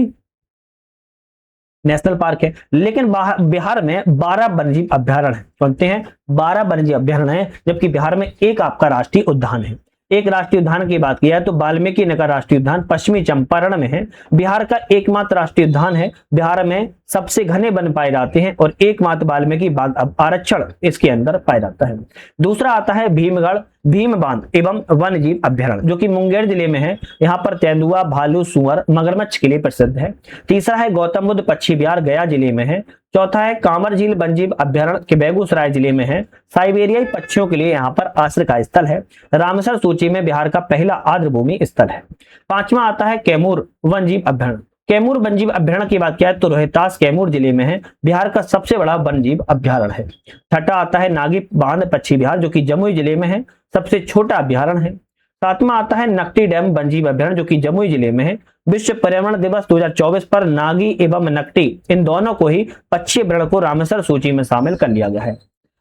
नेशनल पार्क है। लेकिन बिहार में 12 वन्यजीव अभ्यारण्य है, सुनते हैं 12 वन्यजीव अभ्यारण्य है, जबकि बिहार में एक आपका राष्ट्रीय उद्यान है। एक राष्ट्रीय उद्यान की बात किया है तो वाल्मीकि नगर राष्ट्रीय उद्यान पश्चिमी चंपारण में है, बिहार का एकमात्र राष्ट्रीय उद्यान है। बिहार में सबसे घने वन पाए जाते हैं और एकमात्र वाल्मीकि बाघ आरक्षण इसके अंदर पाया जाता है। दूसरा आता है भीमगढ़ भीम बांध एवं वन्यजीव अभ्यारण्य, जो कि मुंगेर जिले में है। यहाँ पर तेंदुआ, भालू, सुअर, मगरमच्छ के लिए प्रसिद्ध है। तीसरा है गौतम बुद्ध पक्षी विहार, गया जिले में है। चौथा है कांवर झील वन्यजीव अभ्यारण्य के बेगूसराय जिले में है। साइबेरियाई पक्षियों के लिए यहाँ पर आश्रय का स्थल है। रामसर सूची में बिहार का पहला आर्द्रभूमि स्थल है। पांचवा आता है कैमूर वन्यजीव अभ्यारण्य। कैमूर वन्यजीव अभ्यारण्य की बात किया तो रोहतास कैमूर जिले में है, बिहार का सबसे बड़ा वन्यजीव अभ्यारण्य है। छठा आता है नागी बांध पक्षी विहार, जो कि जमुई जिले में है, सबसे छोटा अभ्यारण्य है। सातवां आता है नकटी डैम वन्यजीव अभ्यारण्य, जो कि जमुई जिले में है। विश्व पर्यावरण दिवस 2024 पर नागी एवं नकटी इन दोनों को ही पक्षी अभ्यारण्य को रामसर सूची में शामिल कर लिया गया है।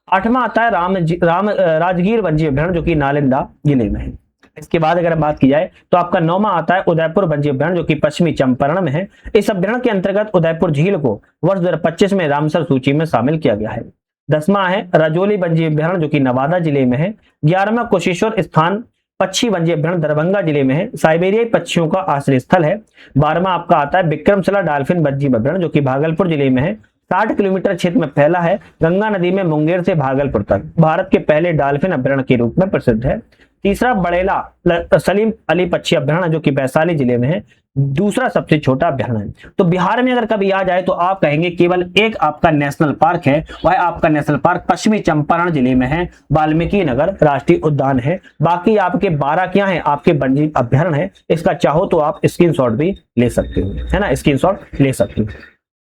आठवां आता है राजगीर वन्यजीव अभ्यारण्य, जो कि नालंदा जिले में है। इसके बाद अगर बात की जाए तो आपका नौवां आता है उदयपुर वन्यजीव अभ्यारण्य, जो कि पश्चिमी चंपारण में है। इस अभ्यारण्य के अंतर्गत उदयपुर झील को वर्ष 2025 में रामसर सूची में शामिल किया गया है। 10वां है राजौली वन्यजीव अभ्यारण्य, जो कि नवादा जिले में है। 11वां कुशेश्वर स्थान पक्षी वन्यजीव अभ्यारण्य दरभंगा जिले में है, साइबेरियाई पक्षियों का आश्रय स्थल है। 12वां आपका आता है विक्रमशिला डॉल्फिन वन्यजीव अभ्यारण्य, जो कि भागलपुर जिले में है। 60 किलोमीटर क्षेत्र में फैला है, गंगा नदी में मुंगेर से भागलपुर तक भारत के पहले डॉल्फिन अभ्यारण्य के रूप में प्रसिद्ध है। तीसरा बड़ेला सलीम अली पक्षी अभ्यारण्य, जो कि वैशाली जिले में है, दूसरा सबसे छोटा अभ्यारण्य है। तो बिहार में अगर कभी आ जाए तो आप कहेंगे केवल एक आपका नेशनल पार्क है, वह आपका नेशनल पार्क पश्चिमी चंपारण जिले में है, वाल्मीकि नगर राष्ट्रीय उद्यान है। बाकी आपके 12 क्या है, आपके वन्यजीव अभ्यारण्य है। इसका चाहो तो आप स्क्रीनशॉट भी ले सकते हो, है ना, स्क्रीनशॉट ले सकते हो।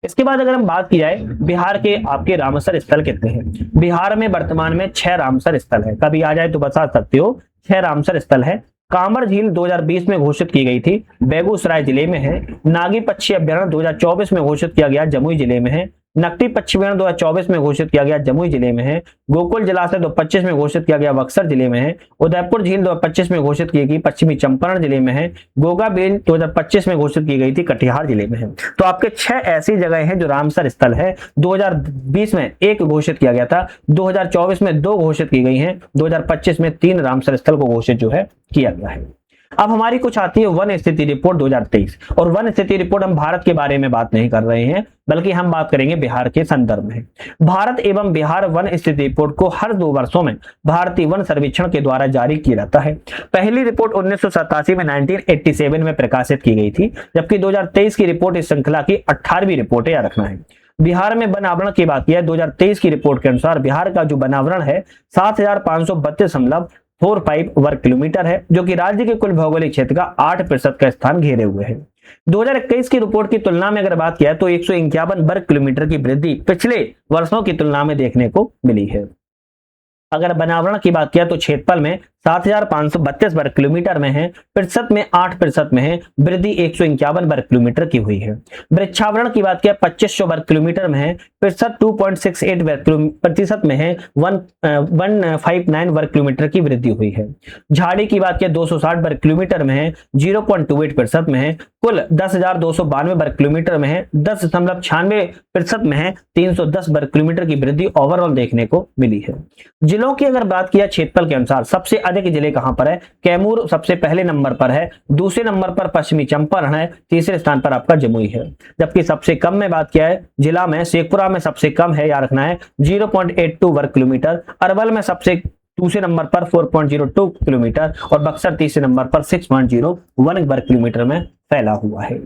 इसके बाद अगर हम बात की जाए बिहार के आपके रामसर स्थल कितने हैं, बिहार में वर्तमान में 6 रामसर स्थल है। कभी आ जाए तो बता सकते हो, 6 रामसर स्थल है। कांवर झील 2020 में घोषित की गई थी, बेगूसराय जिले में है। नागी पक्षी अभ्यारण्य 2024 में घोषित किया गया, जमुई जिले में है। नकटी पक्षी अभ्यारण्य 2024 में घोषित किया गया, जमुई जिले में है। गोकुल जलाशय 2025 में घोषित किया गया, बक्सर जिले में है। उदयपुर झील 2025 में घोषित की गई, पश्चिमी चंपारण जिले में है। गोगा बेल 2025 में घोषित की गई थी, कटिहार जिले में है। तो आपके 6 ऐसी जगह हैं जो रामसर स्थल है। 2020 में 1 घोषित किया गया था, 2024 में 2 घोषित की गई हैं, 2025 में 3 रामसर स्थल को घोषित जो है किया गया है। अब हमारी कुछ आती है वन स्थिति रिपोर्ट 2023, और वन स्थिति रिपोर्ट हम भारत के बारे में बात नहीं कर रहे हैं, बल्कि हम बात करेंगे बिहार के संदर्भ में। भारत एवं बिहार वन स्थिति रिपोर्ट को हर 2 वर्षों में भारतीय वन सर्वेक्षण के द्वारा जारी किया जाता है। पहली रिपोर्ट 1987 में 1987 में प्रकाशित की गई थी, जबकि 2023 की रिपोर्ट इस श्रृंखला की 18वीं रिपोर्ट याद रखना है। बिहार में वन आवरण की बात की है, 2023 की रिपोर्ट के अनुसार बिहार का जो वनावरण है 7532.45 वर्ग किलोमीटर है, जो कि राज्य के कुल भौगोलिक क्षेत्र का 8% का स्थान घेरे हुए है। 2021 की रिपोर्ट की तुलना में अगर बात किया तो 151 वर्ग किलोमीटर की वृद्धि पिछले वर्षों की तुलना में देखने को मिली है। अगर वनावरण की बात किया तो क्षेत्रफल में 7532 वर्ग किलोमीटर में है, प्रतिशत में 8% में है, वृद्धि 151 वर्ग किलोमीटर की हुई है। वृक्षावरण की बात किया 2500 वर्ग किलोमीटर में है, प्रतिशत 2.68 प्रतिशत में है, 159 वर्ग किलोमीटर की वृद्धि हुई है। झाड़ी की बात किया 260 वर्ग किलोमीटर में है, 0.28% में है, कुल 10,292 वर्ग किलोमीटर में है, 10.96% में है, 310 वर्ग किलोमीटर की वृद्धि ओवरऑल देखने को मिली है। जिलों की अगर बात किया क्षेत्रफल के अनुसार सबसे अधिक जिले कहां पर है, कैमूर सबसे पहले नंबर पर है, दूसरे नंबर पर पश्चिमी चंपारण है, तीसरे स्थान पर आपका जमुई है। जबकि सबसे कम में बात किया है जिला में शेखपुरा में सबसे कम है, याद रखना है 0.82 वर्ग किलोमीटर, अरवल में सबसे दूसरे नंबर पर 4.02 किलोमीटर और बक्सर तीसरे नंबर पर 6.01 वर्ग किलोमीटर में फैला हुआ है।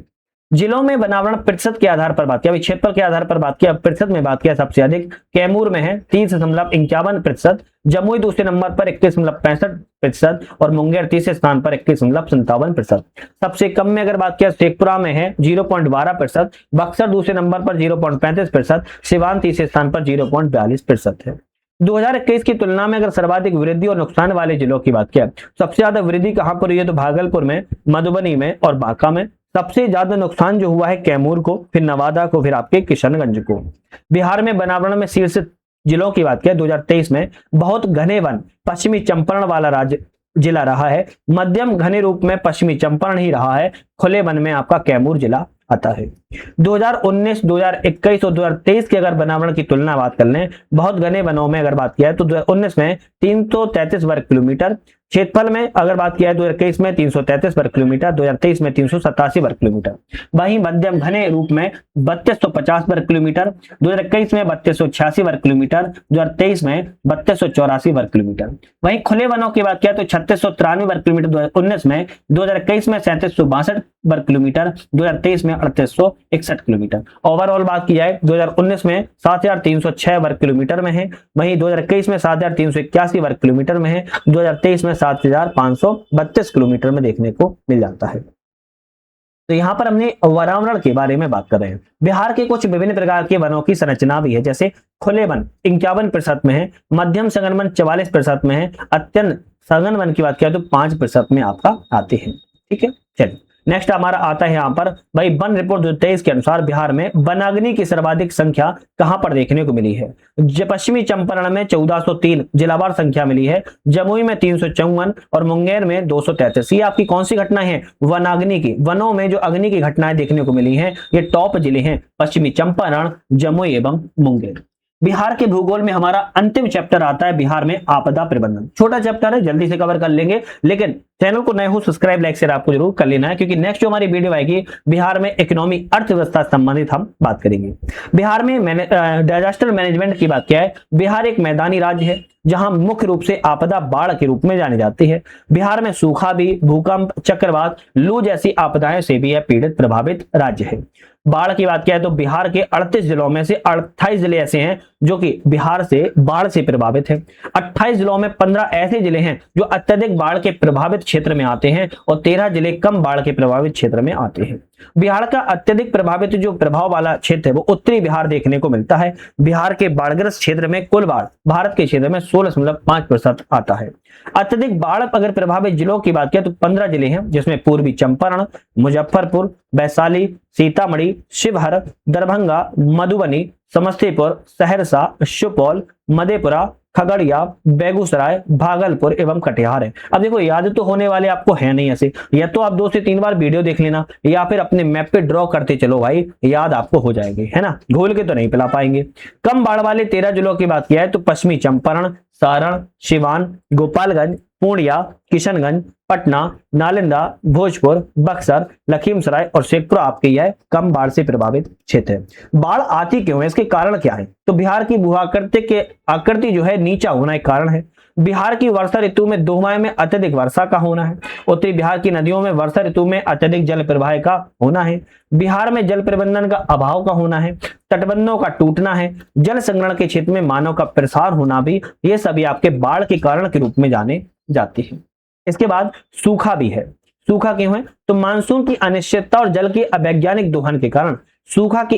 जिलों में वनावरण प्रतिशत के आधार पर बात किया, क्षेत्रफल के आधार पर बात किया, प्रतिशत में बात किया सबसे अधिक कैमूर में है 30.51%, जमुई दूसरे नंबर पर 21.65% और मुंगेर तीसरे स्थान पर 21.57%। सबसे कम में अगर बात किया शेखपुरा में है 0.12%, बक्सर दूसरे नंबर पर 0.35%, सिवान तीसरे स्थान पर 0.42% है। 2021 की तुलना में अगर सर्वाधिक वृद्धि और नुकसान वाले जिलों की बात किया, सबसे ज्यादा वृद्धि कहां पर हुई है तो भागलपुर में, मधुबनी में और बांका में। सबसे ज्यादा नुकसान जो हुआ है कैमूर को, फिर नवादा को, फिर आपके किशनगंज को। बिहार में वनावरण में शीर्ष जिलों की बात किया 2023 में बहुत घने वन पश्चिमी चंपारण वाला राज्य जिला रहा है, मध्यम घने रूप में पश्चिमी चंपारण ही रहा है, खुले वन में आपका कैमूर जिला आता है। 2019, 2021 और 2023 की अगर वनावरण की तुलना बात कर लें, बहुत घने वनों में अगर बात किया है तो 2019 में 333 वर्ग किलोमीटर, क्षेत्रफल में अगर बात किया है 2021 में 333 वर्ग किलोमीटर, 2023 में 387 वर्ग किलोमीटर। वहीं मध्यम घने रूप में 3250 वर्ग किलोमीटर, 2021 में 3286 वर्ग किलोमीटर, 2023 में 3284 वर्ग किलोमीटर। वहीं खुले वनों की बात किया तो 3693 वर्ग किलोमीटर 2019 में, 2021 में 3762 वर्ग किलोमीटर, 2023 में 3861 किलोमीटर। ओवरऑल बात की जाए 2019 में 7306 वर्ग किलोमीटर में है, वहीं 2021 में 7381 वर्ग किलोमीटर में है, 2023 में 7532 किलोमीटर में देखने को मिल जाता है। तो यहाँ पर हमने वनावरण के बारे में बात कर रहे हैं। बिहार के कुछ विभिन्न प्रकार के वनों की संरचना भी है, जैसे खुले वन 51% में है, मध्यम सघन वन 44% में है, अत्यंत सघन वन की बात किया तो 5% में आपका आते हैं। ठीक है, चलिए नेक्स्ट हमारा आता है यहाँ पर भाई वन रिपोर्ट 2023 के अनुसार बिहार में वनाग्नि की सर्वाधिक संख्या कहां पर देखने को मिली है। पश्चिमी चंपारण में 1403 जिलावार संख्या मिली है, जमुई में 354 और मुंगेर में 233। ये आपकी कौन सी घटना है, वनाग्नि की, वनों में जो अग्नि की घटनाएं देखने को मिली है, ये टॉप जिले हैं पश्चिमी चंपारण, जमुई एवं मुंगेर। बिहार के भूगोल में हमारा अंतिम चैप्टर आता है बिहार में आपदा प्रबंधन। छोटा चैप्टर है, जल्दी से कवर कर लेंगे, लेकिन चैनल को नए हो सब्सक्राइब लाइक शेयर आपको जरूर कर लेना है, क्योंकि नेक्स्ट जो हमारी वीडियो आएगी बिहार में इकोनॉमी अर्थव्यवस्था संबंधित हम बात करेंगे। बिहार में डिजास्टर मैनेजमेंट की बात किया है, बिहार एक मैदानी राज्य है जहां मुख्य रूप से आपदा बाढ़ के रूप में जानी जाती है। बिहार में सूखा भी, भूकंप, चक्रवात, लू जैसी आपदाएं से भी यह पीड़ित प्रभावित राज्य है। बाढ़ की बात किया है तो बिहार के 38 जिलों में से 28 जिले ऐसे हैं जो कि बिहार से बाढ़ से प्रभावित हैं। 28 जिलों में 15 ऐसे जिले हैं जो अत्यधिक बाढ़ के प्रभावित क्षेत्र में आते हैं और 13 जिले कम बाढ़ के प्रभावित क्षेत्र में आते हैं। बिहार का अत्यधिक प्रभावित जो प्रभाव वाला क्षेत्र है वो उत्तरी बिहार देखने को मिलता है। बिहार के बाढ़ग्रस्त क्षेत्र में कुल बाढ़ भारत के क्षेत्र में 16.5% आता है। अत्यधिक बाढ़ अगर प्रभावित जिलों की बात किया तो 15 जिले हैं, जिसमें पूर्वी चंपारण, मुजफ्फरपुर, वैशाली, सीतामढ़ी, शिवहर, दरभंगा, मधुबनी, समस्तीपुर, सहरसा, सुपौल, मधेपुरा, खगड़िया, बेगूसराय, भागलपुर एवं कटिहार है। अब देखो याद तो होने वाले आपको है नहीं ऐसे, या तो आप 2 से 3 बार वीडियो देख लेना या फिर अपने मैप पे ड्रॉ करते चलो भाई, याद आपको हो जाएंगे, है ना, घोल के तो नहीं पिला पाएंगे। कम बाढ़ वाले 13 जिलों की बात किया है तो पश्चिमी चंपारण, सारण, सिवान, गोपालगंज, पूर्णिया, किशनगंज, पटना, नालंदा, भोजपुर, बक्सर, लखीमसराय और शेखपुरा आपके यह कम बाढ़ से प्रभावित क्षेत्र है। बाढ़ आती क्यों है, इसके कारण क्या है, तो बिहार की भूआकृति के आकृति जो है नीचा होना एक कारण है। बिहार की वर्षा ऋतु में 2 माह में अत्यधिक वर्षा का होना है। उत्तरी बिहार की नदियों में वर्षा ऋतु में अत्यधिक जल प्रवाह का होना है। बिहार में जल प्रबंधन का अभाव का होना है। तटबंधों का टूटना है। जल संग्रहण के क्षेत्र में मानव का प्रसार होना भी, ये सभी आपके बाढ़ के कारण के रूप में जाने जाती है। इसके बाद सूखा भी है। सूखा क्यों है, तो मानसून की अनिश्चितता और जल के अवैज्ञानिक दोहन के कारण सूखा की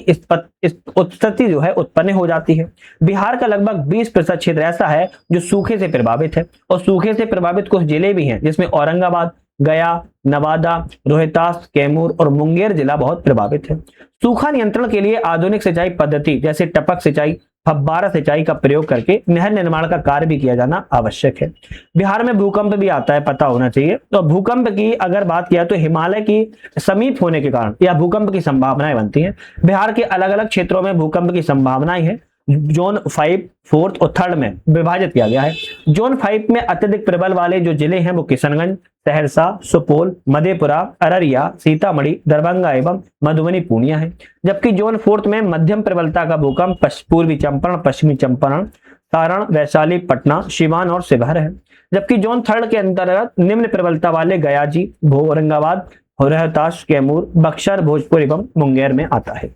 उत्पत्ति जो है उत्पन्न हो जाती है। बिहार का लगभग 20% क्षेत्र ऐसा है जो सूखे से प्रभावित है, और सूखे से प्रभावित कुछ जिले भी हैं जिसमें औरंगाबाद, गया, नवादा, रोहतास, कैमूर और मुंगेर जिला बहुत प्रभावित है। सूखा नियंत्रण के लिए आधुनिक सिंचाई पद्धति जैसे टपक सिंचाई, फव्वारा सिंचाई का प्रयोग करके नहर निर्माण का कार्य भी किया जाना आवश्यक है। बिहार में भूकंप भी आता है, पता होना चाहिए। तो भूकंप की अगर बात किया तो हिमालय की समीप होने के कारण या भूकंप की संभावनाएं बनती हैं। बिहार के अलग अलग क्षेत्रों में भूकंप की संभावनाएं हैं। जोन 5, 4 और 3 में विभाजित किया गया है। जोन 5 में अत्यधिक प्रबल वाले जो जिले हैं वो किशनगंज, सहरसा, सुपौल, मधेपुरा, अररिया, सीतामढ़ी, दरभंगा एवं मधुबनी, पूर्णिया है। जबकि जोन 4 में मध्यम प्रबलता का भूकंप पूर्वी चंपारण, पश्चिमी चंपारण, सारण, वैशाली, पटना, सिवान और शिवहर है। जबकि जोन 3 के अंतर्गत निम्न प्रबलता वाले गयाजी, औरंगाबाद, रोहतास, कैमूर, बक्सर, भोजपुर एवं मुंगेर में आता है।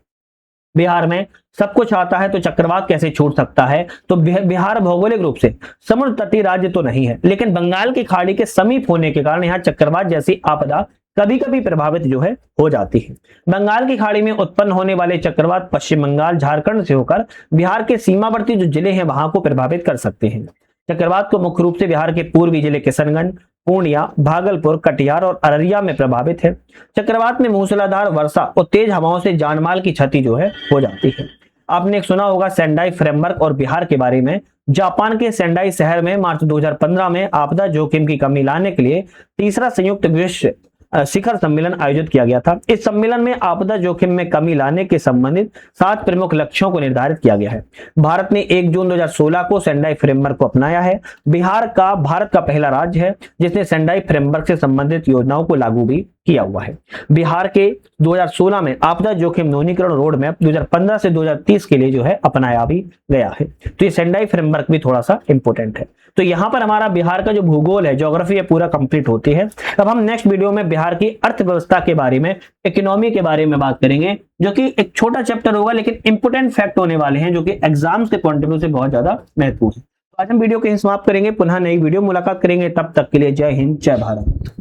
बिहार में सब कुछ आता है तो चक्रवात कैसे छूट सकता है, तो बिहार भौगोलिक रूप से समुद्र तटीय राज्य तो नहीं है, लेकिन बंगाल की खाड़ी के समीप होने के कारण यहाँ चक्रवात जैसी आपदा कभी कभी प्रभावित जो है हो जाती है। बंगाल की खाड़ी में उत्पन्न होने वाले चक्रवात पश्चिम बंगाल, झारखंड से होकर बिहार के सीमावर्ती जो जिले हैं वहां को प्रभावित कर सकते हैं। चक्रवात को मुख्य रूप से बिहार के पूर्वी जिले किशनगंज, पूर्णिया, भागलपुर, कटिहार और अररिया में प्रभावित है। चक्रवात में मूसलाधार वर्षा और तेज हवाओं से जानमाल की क्षति जो है हो जाती है। आपने सुना होगा सेंडाई फ्रेमवर्क और बिहार के बारे में। जापान के सेंडाई शहर में मार्च 2015 में आपदा जोखिम की कमी लाने के लिए तीसरा संयुक्त विश्व शिखर सम्मेलन आयोजित किया गया था। इस सम्मेलन में आपदा जोखिम में कमी लाने के संबंधित 7 प्रमुख लक्ष्यों को निर्धारित किया गया है। भारत ने 1 जून 2016 को सेंडाई फ्रेमवर्क को अपनाया है। बिहार का भारत का पहला राज्य है जिसने सेंडाई फ्रेमवर्क से संबंधित योजनाओं को लागू भी किया हुआ है। बिहार के 2016 में आपदा जोखिम न्यूनीकरण रोड मैप 2015 से 2030 के लिए जो है अपनाया भी गया है। तो ये सेंडाई फ्रेमवर्क भी थोड़ा सा इंपॉर्टेंट है। तो यहां पर हमारा बिहार का जो भूगोल है, ज्योग्राफी है, पूरा कंप्लीट होती है। अब हम नेक्स्ट वीडियो में बिहार की अर्थव्यवस्था के बारे में, इकोनॉमी के बारे में बात करेंगे, जो कि एक छोटा चैप्टर होगा लेकिन इंपोर्टेंट फैक्ट होने वाले हैं जो कि एग्जाम्स के पॉइंट ऑफ व्यू से बहुत ज्यादा महत्वपूर्ण है। तो आज हम वीडियो को समाप्त करेंगे, पुनः नई वीडियो मुलाकात करेंगे। तब तक के लिए जय हिंद, जय भारत।